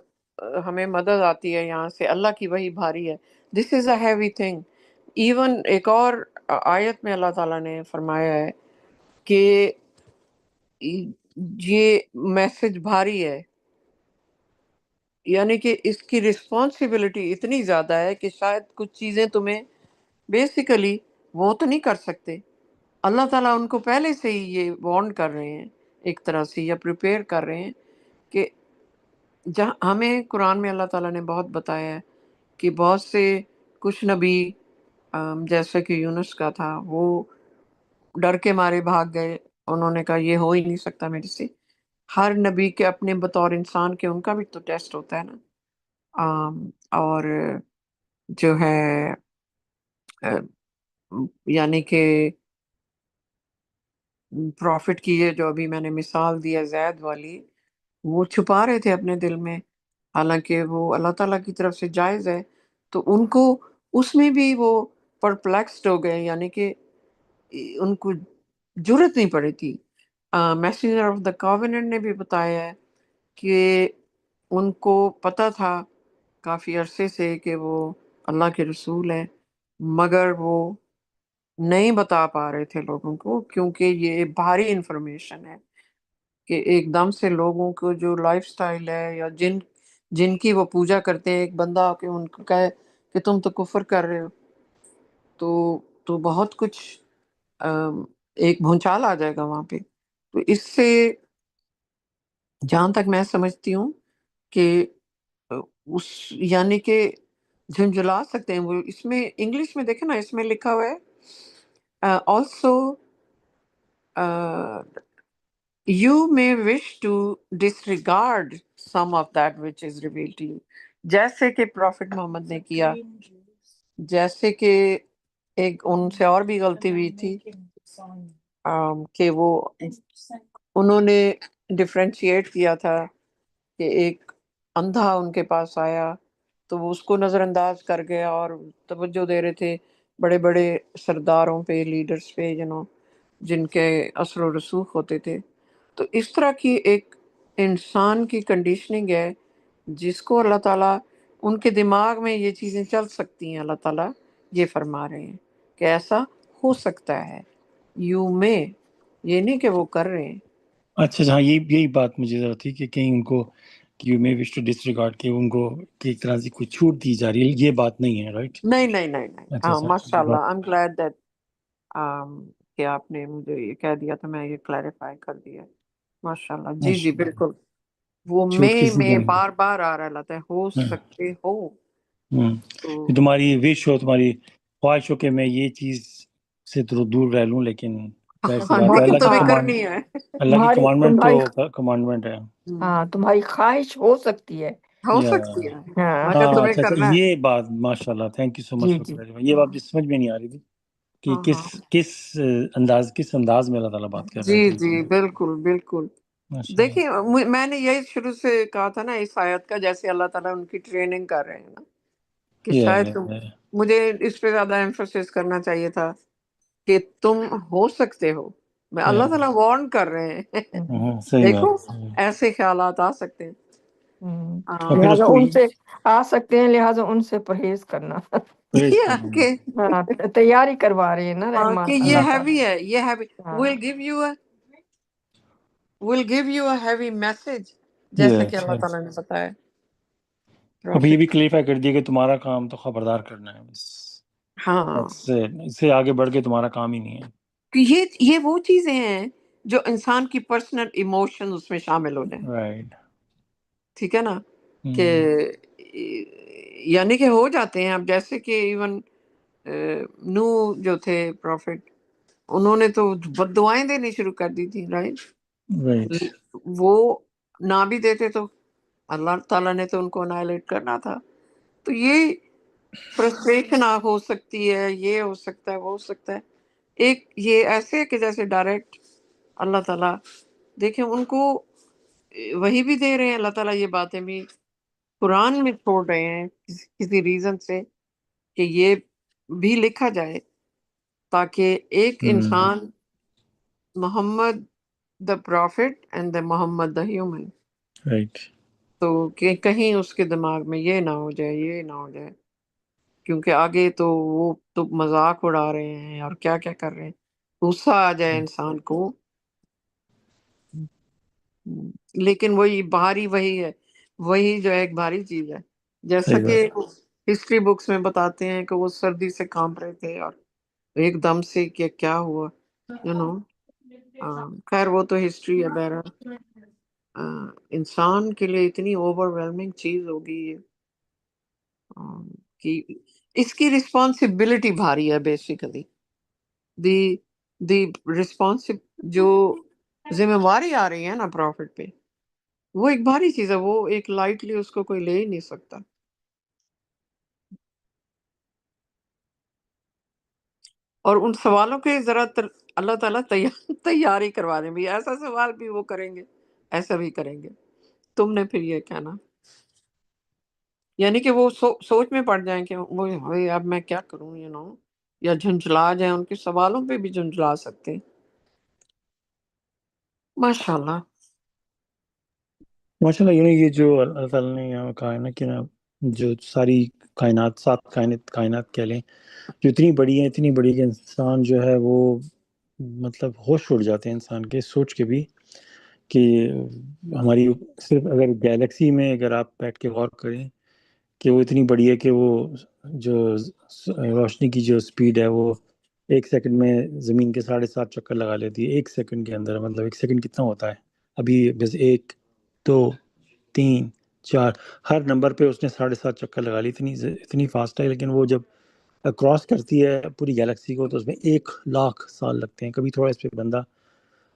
ہمیں مدد آتی ہے یہاں سے، اللہ کی وہی بھاری ہے. دس از اے ہیوی تھنگ. ایون ایک اور آیت میں اللہ تعالیٰ نے فرمایا ہے کہ یہ میسج بھاری ہے، یعنی کہ اس کی رسپانسبلٹی اتنی زیادہ ہے کہ شاید کچھ چیزیں تمہیں بیسیکلی وہ تو نہیں کر سکتے. اللہ تعالیٰ ان کو پہلے سے ہی یہ وارن کر رہے ہیں ایک طرح سے، یا پریپیئر کر رہے ہیں کہ جہاں ہمیں قرآن میں اللہ تعالیٰ نے بہت بتایا ہے کہ بہت سے کچھ نبی جیسے کہ یونس کا تھا، وہ ڈر کے مارے بھاگ گئے. انہوں نے کہا یہ ہو ہی نہیں سکتا میرے سے. ہر نبی کے اپنے بطور انسان کے ان کا بھی تو ٹیسٹ ہوتا ہے نا. اور جو ہے یعنی کہ پروفٹ کی یہ جو ابھی میں نے مثال دی ہے زید والی، وہ چھپا رہے تھے اپنے دل میں، حالانکہ وہ اللہ تعالیٰ کی طرف سے جائز ہے. تو ان کو اس میں بھی وہ پرپلیکسڈ ہو گئے، یعنی کہ ان کو جرت نہیں پڑی تھی. میسنجر آف دا کووننٹ نے بھی بتایا ہے کہ ان کو پتہ تھا کافی عرصے سے کہ وہ اللہ کے رسول ہیں، مگر وہ نہیں بتا پا رہے تھے لوگوں کو، کیونکہ یہ بھاری انفارمیشن ہے کہ ایک دم سے لوگوں کو جو لائف سٹائل ہے یا جن کی وہ پوجا کرتے ہیں، ایک بندہ آ کے ان کو کہے کہ تم تو کفر کر رہے ہو، تو بہت کچھ ایک بھونچال آ جائے گا وہاں پہ. تو اس سے جہاں تک میں سمجھتی ہوں کہ اس یعنی کہ جھنجھلا سکتے ہیں وہ. اس میں انگلش میں دیکھیں نا، اس میں لکھا ہوا ہے also you may wish to disregard some of that which is revealed to you، جیسے کہ پروفٹ محمد نے کیا، جیسے کہ ایک ان سے اور بھی غلطی ہوئی تھی کہ وہ انہوں نے ڈفرینشیٹ کیا تھا کہ ایک اندھا ان کے پاس آیا تو وہ اس کو نظر انداز کر گیا اور توجہ دے رہے تھے بڑے بڑے سرداروں پہ، لیڈرز پہ، جن کے اثر و رسوخ ہوتے تھے. تو اس طرح کی ایک انسان کی کنڈیشننگ ہے جس کو اللہ تعالیٰ ان کے دماغ میں یہ چیزیں چل سکتی ہیں. اللہ تعالیٰ یہ فرما رہے ہیں کہ ایسا ہو سکتا ہے. یو میں، یہ نہیں کہ وہ کر رہے ہیں. اچھا ہاں یہی بات مجھے ذرا تھی کہ کہیں ان کو کہ you may wish to disregard کہ ان کو کہ ایک طرح سے کوئی چھوٹ دی جا رہی ہے، یہ بات نہیں ہے رائٹ. نہیں. اچھا ہاں ماشاء اللہ، اچھا آئی ایم گلیڈ دیٹ کہ آپ نے مجھے یہ کہہ دیا تو میں یہ کلیریفائی کر دیا. ماشاء اللہ. جی بالکل. وہ چھوٹ کسی میں کو نہیں. بار بار آ رہا ہے، ہو سکتے ہو. تو کہ تمہاری وش ہو، تمہاری خواہش ہو کہ میں یہ چیز سے دور رہ لوں، لیکن ظاہر سی بات ہے لیکن اللہ کی تمہیں ہاں، کرنی ہے. اللہ کی کمانڈمنٹ تمہاری تو کمانڈمنٹ ہے. ہاں تمہاری خواہش ہو سکتی ہے. ہو یا سکتی ہے ہاں مگر تمہیں اچھا کرنا ہے. یہ بات ماشاء اللہ، تھینک یو سو مچ جی فار جی. کلیئرفائنگ. یہ بات سمجھ میں نہیں آ رہی تھی کہ ہاں کس انداز میں اللہ تعالیٰ بات کر رہے ہیں. جی بالکل. ماشاء اللہ. دیکھیں میں نے یہی شروع سے کہا تھا نا اس آیت کا، جیسے اللہ تعالیٰ ان کی ٹریننگ کر رہے ہیں نا، کہ شاید مجھے اس پہ زیادہ ایمفسس کرنا چاہیے تھا کہ تم ہو سکتے ہو. میں اللہ تعالیٰ وارن کر رہے ہیں. صحیح دیکھو بات. ایسے خیالات آ سکتے ہیں. اور پھر اس لہٰذا کو ان سے آ سکتے ہیں، لہٰذا ان سے پریز کرنا. پریز یہ کرنا. کہ ہاں تیاری کروا رہے ہیں نا رحمان یہ اللہ تعالیٰ. ہیوی ہے، یہ ہیوی ہاں will give you a heavy message، جیسے کہ اللہ تعالیٰ نے بتایا. اب یہ بھی prophet. کلیریفائی کر دیا کہ تمہارا کام تو خبردار کرنا ہے بس، ہاں، اس سے آگے بڑھ کے تمہارا کام ہی نہیں ہے. کہ یہ وہ چیزیں ہیں جو انسان کی پرسنل ایموشن اس میں شامل ہو جائیں. رائٹ. ٹھیک ہے نا، کہ یعنی کہ ہو جاتے ہیں. اب جیسے کہ ایون نو جو تھے پروفٹ، انہوں نے تو بد دعائیں دینی شروع کر دی تھی، رائٹ. رائٹ. وہ نہ بھی دیتے تو اللہ تعالیٰ نے تو ان کو انائلیٹ کرنا تھا. تو یہ فرسٹریشن ہو سکتی ہے، یہ ہو سکتا ہے، وہ ہو سکتا ہے. ایک یہ ایسے ہے کہ جیسے ڈائریکٹ اللہ تعالیٰ دیکھیں ان کو وہی بھی دے رہے ہیں، اللہ تعالیٰ یہ باتیں بھی قرآن میں چھوڑ رہے ہیں کسی ریزن سے کہ یہ بھی لکھا جائے، تاکہ ایک انسان Muhammad the prophet and the Muhammad the human, right. تو کہ کہیں اس کے دماغ میں یہ نہ ہو جائے، یہ نہ ہو جائے، کیونکہ آگے تو وہ تو مذاق اڑا رہے ہیں اور کیا کیا کر رہے ہیں. غصہ آ جائے انسان کو. لیکن وہی بھاری وہی ہے، وہی جو ہے ایک بھاری چیز ہے. جیسا صحیح کہ بات. ہسٹری بکس میں بتاتے ہیں کہ وہ سردی سے کانپ رہے تھے اور ایک دم سے کہ کیا ہوا، یو نو. خیر وہ تو ہسٹری ہے. بہرحال انسان کے لیے اتنی اوور ویلمنگ چیز ہوگی یہ کہ اس کی رسپانسبلٹی بھاری ہے. بیسیکلی دی دی رسپانسب جو ذمہ واری آ رہی ہے نا پروفٹ پہ، وہ ایک بھاری چیز ہے. وہ ایک لائٹلی اس کو کوئی لے ہی نہیں سکتا. اور ان سوالوں کے ذرا اللہ تعالیٰ تیاری کروا دیں بھی، ایسا سوال بھی وہ کریں گے، ایسا بھی کریں گے. تم نے پھر یہ کہنا، یعنی کہ وہ سوچ میں پڑ جائیں کہ وہ اب میں کیا کروں، یو نو، یا جھنجھلا جائیں. ان کے سوالوں پہ بھی جھنجھلا سکتے ہیں. ماشاء اللہ. ماشاء اللہ. یہ جو اللہ تعالیٰ نے یہاں کہا ہے نا کہ نا جو ساری کائنات، سات کائنات کہہ لیں، جو اتنی بڑی ہیں، اتنی بڑی کہ انسان جو ہے وہ مطلب ہوش اڑ جاتے ہیں انسان کے سوچ کے بھی، کہ ہماری صرف اگر گیلیکسی میں اگر آپ بیٹھ کے غور کریں کہ وہ اتنی بڑی ہے کہ وہ جو روشنی کی جو سپیڈ ہے وہ 1 سیکنڈ میں زمین کے 7.5 چکر لگا لیتی ہے. 1 سیکنڈ کے اندر. مطلب 1 سیکنڈ کتنا ہوتا ہے ابھی؟ بس 1 2 3 4 ہر نمبر پہ اس نے 7.5 چکر لگا لی. اتنی فاسٹ ہے. لیکن وہ جب کراس کرتی ہے پوری گیلیکسی کو تو اس میں 1,00,000 سال لگتے ہیں. کبھی تھوڑا اس پہ بندہ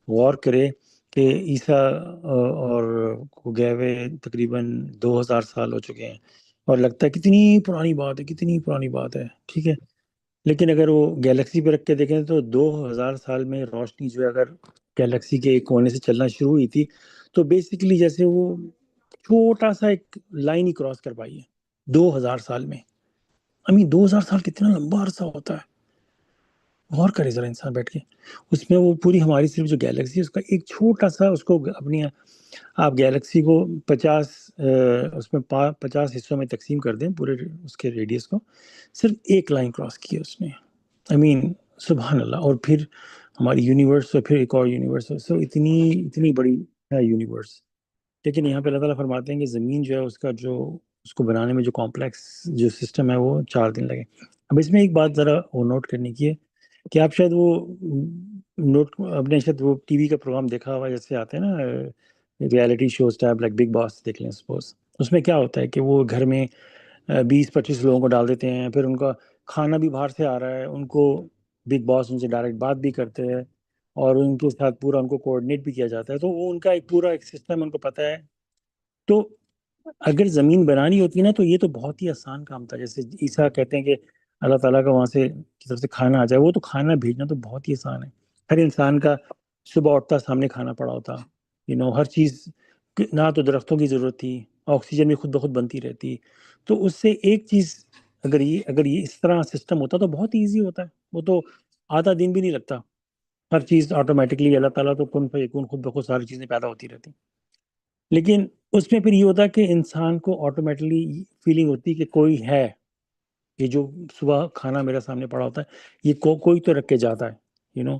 غور کرے کہ عیسیٰ اور کو گئے ہوئے تقریباً 2000 سال ہو چکے ہیں، اور لگتا ہے کتنی پرانی بات ہے، کتنی پرانی بات ہے. ٹھیک ہے، لیکن اگر وہ گیلیکسی پہ رکھ کے دیکھیں تو 2000 سال میں روشنی جو ہے اگر گیلیکسی کے ایک کونے سے چلنا شروع ہوئی تھی تو بیسیکلی جیسے وہ چھوٹا سا ایک لائن ہی کراس کر پائی ہے 2000 سال میں. 2000 سال کتنا لمبا عرصہ ہوتا ہے. غور کرے ذرا انسان بیٹھ کے اس میں. وہ پوری ہماری صرف جو گیلیکسی ہے اس کا ایک چھوٹا سا، اس کو اپنی آپ گیلیکسی کو 50 اس میں 50 حصوں میں تقسیم کر دیں پورے اس کے ریڈیس کو، صرف ایک لائن کراس کی ہے اس نے. سبحان اللہ. اور پھر ہماری یونیورس، اور پھر ایک اور یونیورس. سو اتنی بڑی ہے یونیورس. لیکن یہاں پہ اللہ تعالیٰ فرماتے ہیں کہ زمین جو ہے اس کو بنانے میں جو کمپلیکس جو سسٹم ہے وہ 4 دن لگے. اب اس میں ایک بات ذرا وہ نوٹ کرنے کی ہے کہ آپ شاید وہ وہ ٹی وی کا پروگرام دیکھا ہوا، جیسے آتے ہیں نا reality shows type like Bigg Boss دیکھ لیں سپوز. اس میں کیا ہوتا ہے کہ وہ گھر میں 20-25 لوگوں کو ڈال دیتے ہیں، پھر ان کا کھانا بھی باہر سے آ رہا ہے، ان کو بگ باس ان سے ڈائریکٹ بات بھی کرتے ہیں اور ان کے ساتھ پورا ان کو کوآرڈینیٹ بھی کیا جاتا ہے. تو وہ ان کا ایک پورا ایک سسٹم ان کو پتہ ہے. تو اگر زمین بنانی ہوتی ہے نا تو یہ تو بہت ہی آسان کام تھا. جیسے عیسیٰ کہتے ہیں کہ اللہ تعالیٰ کا وہاں سے کی طرف سے کھانا آ جائے، وہ تو کھانا بھیجنا تو بہت ہی آسان ہے. ہر انسان کا صبح اٹھتا سامنے کھانا پڑا ہوتا، ہر چیز. نہ تو درختوں کی ضرورت تھی، آکسیجن بھی خود بخود بنتی رہتی. تو اس سے ایک چیز اگر یہ اس طرح سسٹم ہوتا تو بہت ایزی ہوتا ہے. وہ تو آدھا دن بھی نہیں لگتا. ہر چیز آٹومیٹکلی اللہ تعالیٰ تو کن فیکون خود بخود ساری چیزیں پیدا ہوتی رہتی. لیکن اس میں پھر یہ ہوتا ہے کہ انسان کو آٹومیٹکلی فیلنگ ہوتی کہ کوئی ہے، یہ جو صبح کھانا میرے سامنے پڑا ہوتا ہے یہ کوئی تو رکھ کے جاتا ہے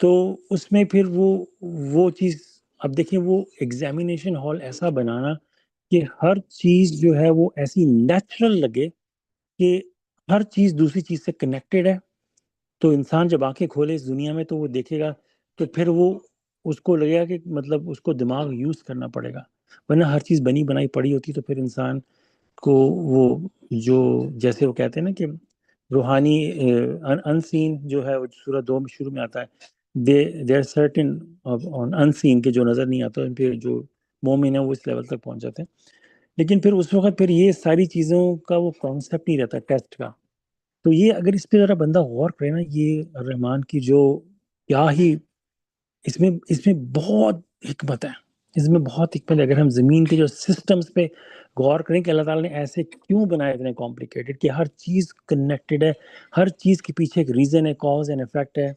تو اس میں پھر وہ چیز. اب دیکھیں وہ ایگزامینیشن ہال ایسا بنانا کہ ہر چیز جو ہے وہ ایسی نیچرل لگے کہ ہر چیز دوسری چیز سے کنیکٹڈ ہے. تو انسان جب آنکھیں کھولے اس دنیا میں تو وہ دیکھے گا تو پھر وہ اس کو لگے گا کہ مطلب اس کو دماغ یوز کرنا پڑے گا. ورنہ ہر چیز بنی بنائی پڑی ہوتی تو پھر انسان کو وہ جو جیسے وہ کہتے ہیں نا کہ روحانی ان سین جو ہے وہ سورہ 2 میں شروع میں آتا ہے دیر سرٹن ان سین کے جو نظر نہیں آتا ان پہ جو مومن ہے وہ اس لیول تک پہنچ جاتے ہیں. لیکن پھر اس وقت پھر یہ ساری چیزوں کا وہ کانسیپٹ نہیں رہتا ٹیسٹ کا. تو یہ اگر اس پہ ذرا بندہ غور کرے نا یہ الرحمن کی جو کیا ہی اس میں بہت حکمت ہے. اس میں بہت حکمت ہے. اگر ہم زمین کے جو سسٹمز پہ غور کریں کہ اللہ تعالیٰ نے ایسے کیوں بنائے اتنے کمپلیکیٹڈ کہ ہر چیز کنیکٹڈ ہے, ہر چیز کے پیچھے ایک ریزن ہے, کاز اینڈ افیکٹ ہے.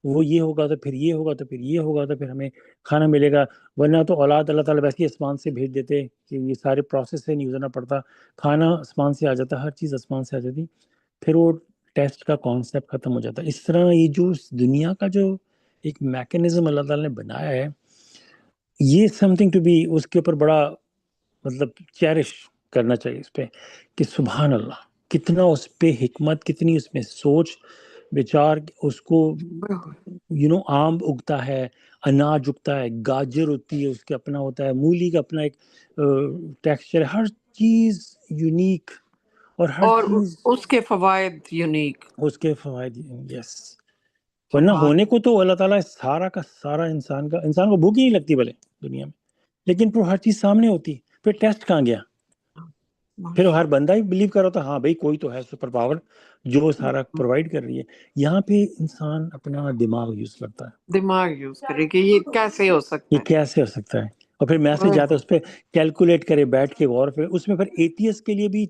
وہ یہ ہوگا تو پھر یہ ہوگا تو پھر یہ ہوگا تو پھر ہمیں کھانا ملے گا. ورنہ تو اولاد اللہ تعالیٰ ویسے ہی آسمان سے بھیج دیتے کہ یہ سارے پروسیس سے نہیں گزرنا پڑتا, کھانا آسمان سے آ جاتا, ہر چیز آسمان سے آ جاتی, پھر وہ ٹیسٹ کا کانسیپٹ ختم ہو جاتا. اس طرح یہ جو اس دنیا کا جو ایک میکنزم اللہ تعالیٰ نے بنایا ہے یہ سم تھنگ ٹو بی اس کے اوپر بڑا مطلب چیرش کرنا چاہیے اس پہ کہ سبحان اللہ کتنا اس پہ حکمت, کتنی اس میں سوچ بیچار. اس کو آم اگتا ہے, اناج اگتا ہے, گاجر ہوتی ہے, اس کے اپنا ہوتا ہے, مولی کا اپنا ایک ٹیکسچر ہے, ہر چیز یونیک اور ہر اور چیز اس کے فوائد یونیک. اس کے فوائد. یس. ورنہ ہونے کو تو اللہ تعالیٰ سارا کا سارا انسان کو بھوک ہی نہیں لگتی بھلے دنیا میں, لیکن پھر ہر چیز سامنے ہوتی, پھر ٹیسٹ کہاں گیا؟ پھر ہر بندہ ہی بلیو کر رہا تھا ہاں بھائی کوئی تو ہے سپر پاور جو سارا پرووائڈ کر رہی ہے. یہاں پہ انسان اپنا دماغ یوز کرتا ہے, دماغ یوز کرے کہ یہ کیسے ہو سکتا یہ کیسے ہو سکتا ہے, اور پھر میسج جاتا ہے اس پہ کیلکولیٹ کرے بیٹھ کے غور. پھر اس میں پھر ایتھیس کے لیے بھی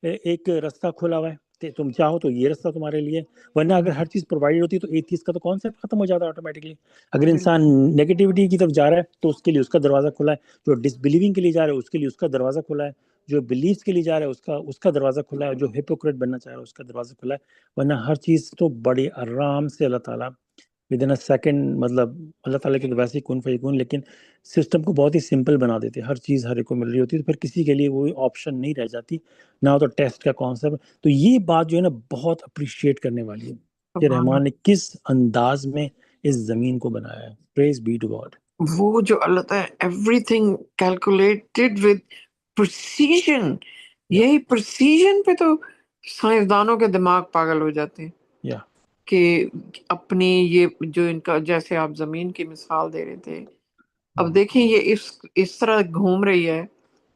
ایک رستہ کھلا ہوا ہے کہ تم چاہو تو یہ رستہ تمہارے لیے, ورنہ اگر ہر چیز پرووائڈ ہوتی تو ایتھیس کا تو کانسیپٹ ختم ہو جاتا ہے آٹومیٹکلی. اگر انسان نیگیٹیوٹی کی طرف جا رہا ہے تو اس کے لیے اس کا دروازہ کھلا ہے, جو ڈس بلیونگ کے لیے جا رہا ہے اس کے لیے اس کا دروازہ کھلا ہے, جو بلیفس کے لیے جا رہا ہے اس کا دروازہ کھلا ہے, جو ہپوکریٹ بننا چاہ رہا ہے اس کا دروازہ کھلا ہے. ورنہ ہر چیز تو بڑے آرام سے اللہ تعالیٰ ودن اے سیکنڈ, مطلب اللہ تعالیٰ کے تو ویسے ہی کن فیکون, لیکن سسٹم کو بہت ہی سمپل بنا دیتے, ہر چیز ہر ایک کو مل رہی ہوتی ہے, تو پھر کسی کے لیے وہ آپشن نہیں رہ جاتی نہ تو ٹیسٹ کا کانسیپٹ. تو یہ بات جو ہے نا بہت اپریشیٹ کرنے والی ہے کہ رحمان نے کس انداز میں اس زمین کو بنایا ہے. پریز بی ٹو گاڈ. وہ جو اللہ تعالیٰ every thing calculated with precision. یہی پرسیژن پہ تو سائنسدانوں کے دماغ پاگل ہو جاتے ہیں یا کہ اپنی یہ جو ان کا جیسے آپ زمین کی مثال دے رہے تھے, اب دیکھیں یہ اس طرح گھوم رہی ہے,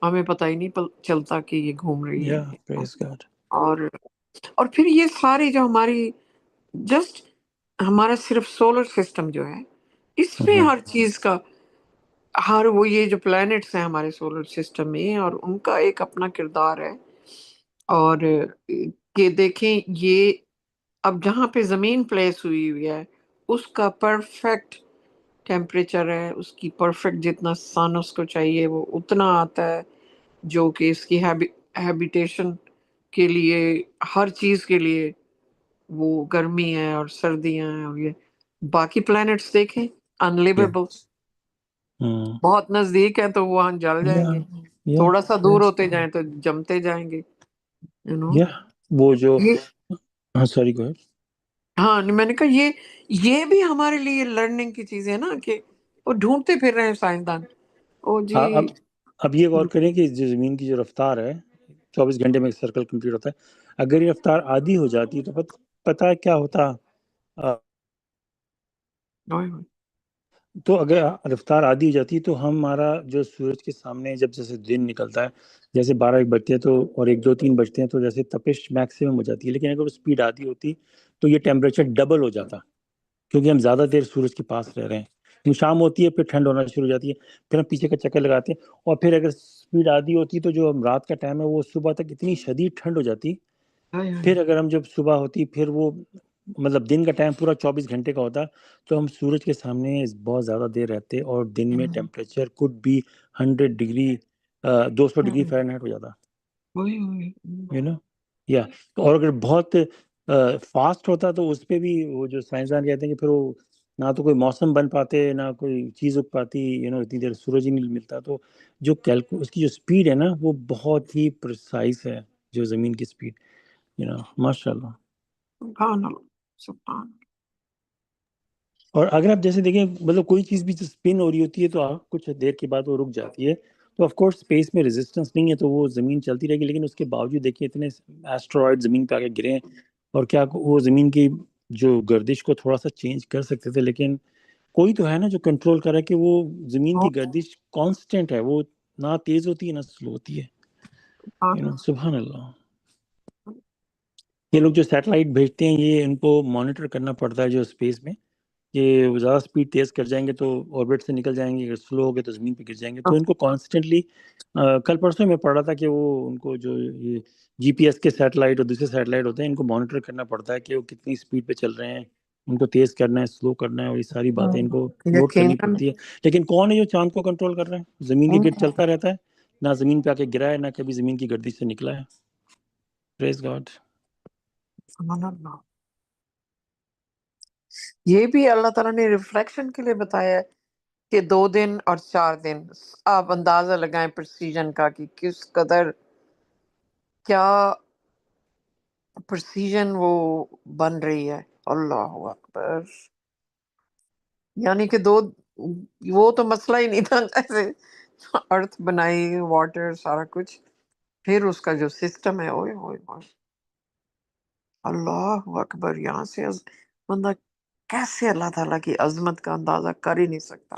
ہمیں پتہ ہی نہیں چلتا کہ یہ گھوم رہی ہے. پریز گاڈ. اور پھر یہ ساری جو ہماری جسٹ ہمارا صرف سولر سسٹم جو ہے اس میں ہر چیز کا ہر وہ یہ جو پلانٹس ہیں ہمارے سولر سسٹم میں اور ان کا ایک اپنا کردار ہے. اور کہ دیکھیں یہ اب جہاں پہ زمین پلیس ہوئی ہے اس کا پرفیکٹ ٹیمپریچر ہے, اس کی پرفیکٹ جتنا سن اس کو چاہیے وہ اتنا آتا ہے, جو کہ اس کی ہیبیٹیشن کے لیے ہر چیز کے لیے وہ گرمی ہے اور سردیاں ہیں. اور یہ باقی پلانٹس دیکھیں انلیویبل, بہت نزدیک ہے تو وہاں جل جائیں گے, تھوڑا سا دور ہوتے جائیں تو جمتے جائیں گے. وہ جو سوری گو. ہاں میں نے کہا یہ بھی ہمارے لیے لرننگ کی چیزیں نا کہ وہ ڈھونڈتے پھر رہے ہیں سائنسدان. او جی اب یہ غور کریں کہ جو زمین کی جو رفتار ہے 24 گھنٹے میں ایک سرکل کمپلیٹ ہوتا ہے, اگر یہ رفتار آدھی ہو جاتی ہے تو پتہ ہے کیا ہوتا. تو اگر رفتار آدھی ہو جاتی ہے تو ہمارا جو سورج کے سامنے جب جیسے دن نکلتا ہے, جیسے 12 بجتے ہیں تو اور 1 2 3 بجتے ہیں تو جیسے تپش میکسیمم ہو جاتی ہے. لیکن اگر وہ اسپیڈ آدھی ہوتی تو یہ ٹیمپریچر ڈبل ہو جاتا, کیونکہ ہم زیادہ دیر سورج کے پاس رہ رہے ہیں. شام ہوتی ہے پھر ٹھنڈ ہونا شروع ہو جاتی ہے, پھر ہم پیچھے کا چکر لگاتے ہیں, اور پھر اگر اسپیڈ آدھی ہوتی تو جو رات کا ٹائم ہے وہ صبح تک اتنی شدید ٹھنڈ ہو جاتی. پھر اگر ہم جب صبح ہوتی پھر وہ مطلب دن کا ٹائم پورا 24 گھنٹے کا ہوتا تو ہم سورج کے سامنے بہت زیادہ دیر رہتے, اور دن میں ٹیمپریچر کوڈ بھی 100 ڈگری 200 ڈگری فahrenheit ہو جاتا. اور اگر بہت فاسٹ ہوتا تو اس پہ بھی وہ جو سائنسدان کہتے ہیں کہ پھر وہ نہ تو کوئی موسم بن پاتے، نہ کوئی چیز اگ پاتی، اتنی دیر سورج ہی نہیں ملتا. تو جو اس کی جو سپیڈ ہے نا وہ بہت ہی پرسائز ہے، جو زمین کی سپیڈ، ماشاء اللہ. سبحان اللہ، سبحان اللہ. اور اگر آپ جیسے دیکھیں مطلب کوئی چیز بھی اسپن ہو رہی ہوتی ہے تو کچھ دیر کے بعد وہ رک جاتی ہے، تو آف کورس اسپیس میں ریزسٹنس نہیں ہے تو وہ زمین چلتی رہے گی، لیکن اس کے باوجود دیکھیں اتنے ایسٹرائڈ زمین پہ آ کے گرے ہیں، اور کیا وہ زمین کی جو گردش کو تھوڑا سا چینج کر سکتے تھے، لیکن کوئی تو ہے نا جو کنٹرول کر رہا ہے کہ وہ زمین کی گردش کانسٹنٹ ہے، وہ نہ تیز ہوتی ہے نہ سلو ہوتی ہے. سبحان اللہ. یہ لوگ جو سیٹلائٹ بھیجتے ہیں یہ ان کو مانیٹر کرنا پڑتا ہے جو اسپیس میں، کہ زیادہ سپیڈ تیز کر جائیں گے تو آربٹ سے نکل جائیں گے، اگر سلو ہو گئے تو زمین پہ گر جائیں گے. تو ان کو کانسٹنٹلی کل پرسوں میں پڑھ رہا تھا کہ وہ ان کو جو یہ جی پی ایس کے سیٹلائٹ اور دوسرے سیٹلائٹ ہوتے ہیں ان کو مانیٹر کرنا پڑتا ہے کہ وہ کتنی سپیڈ پہ چل رہے ہیں، ان کو تیز کرنا ہے، سلو کرنا ہے، اور یہ ساری باتیں ان کو نوٹ کرنی پڑتی ہے. لیکن کون ہے جو چاند کو کنٹرول کر رہا ہے؟ زمین کے گرد چلتا رہتا ہے، نہ زمین پہ آ کے گرا ہے، نہ کبھی زمین کی گردش سے نکلا ہے. پریز گاڈ. سبحان اللہ. یہ بھی اللہ تعالیٰ نے ریفلیکشن کے لیے بتایا ہے کہ 2 دن اور 4 دن. آپ اندازہ لگائیں پرسیجن کا کہ کس قدر کیا پرسیجن وہ بن رہی ہے. اللہ اکبر. یعنی کہ وہ تو مسئلہ ہی نہیں تھا، ایسے ارتھ بنائی، واٹر، سارا کچھ، پھر اس کا جو سسٹم ہے، اوئے ہوئے ہوئے، اللہ اکبر. یہاں سے بندہ کیسے اللہ تعالیٰ کی عظمت کا اندازہ کر ہی نہیں سکتا.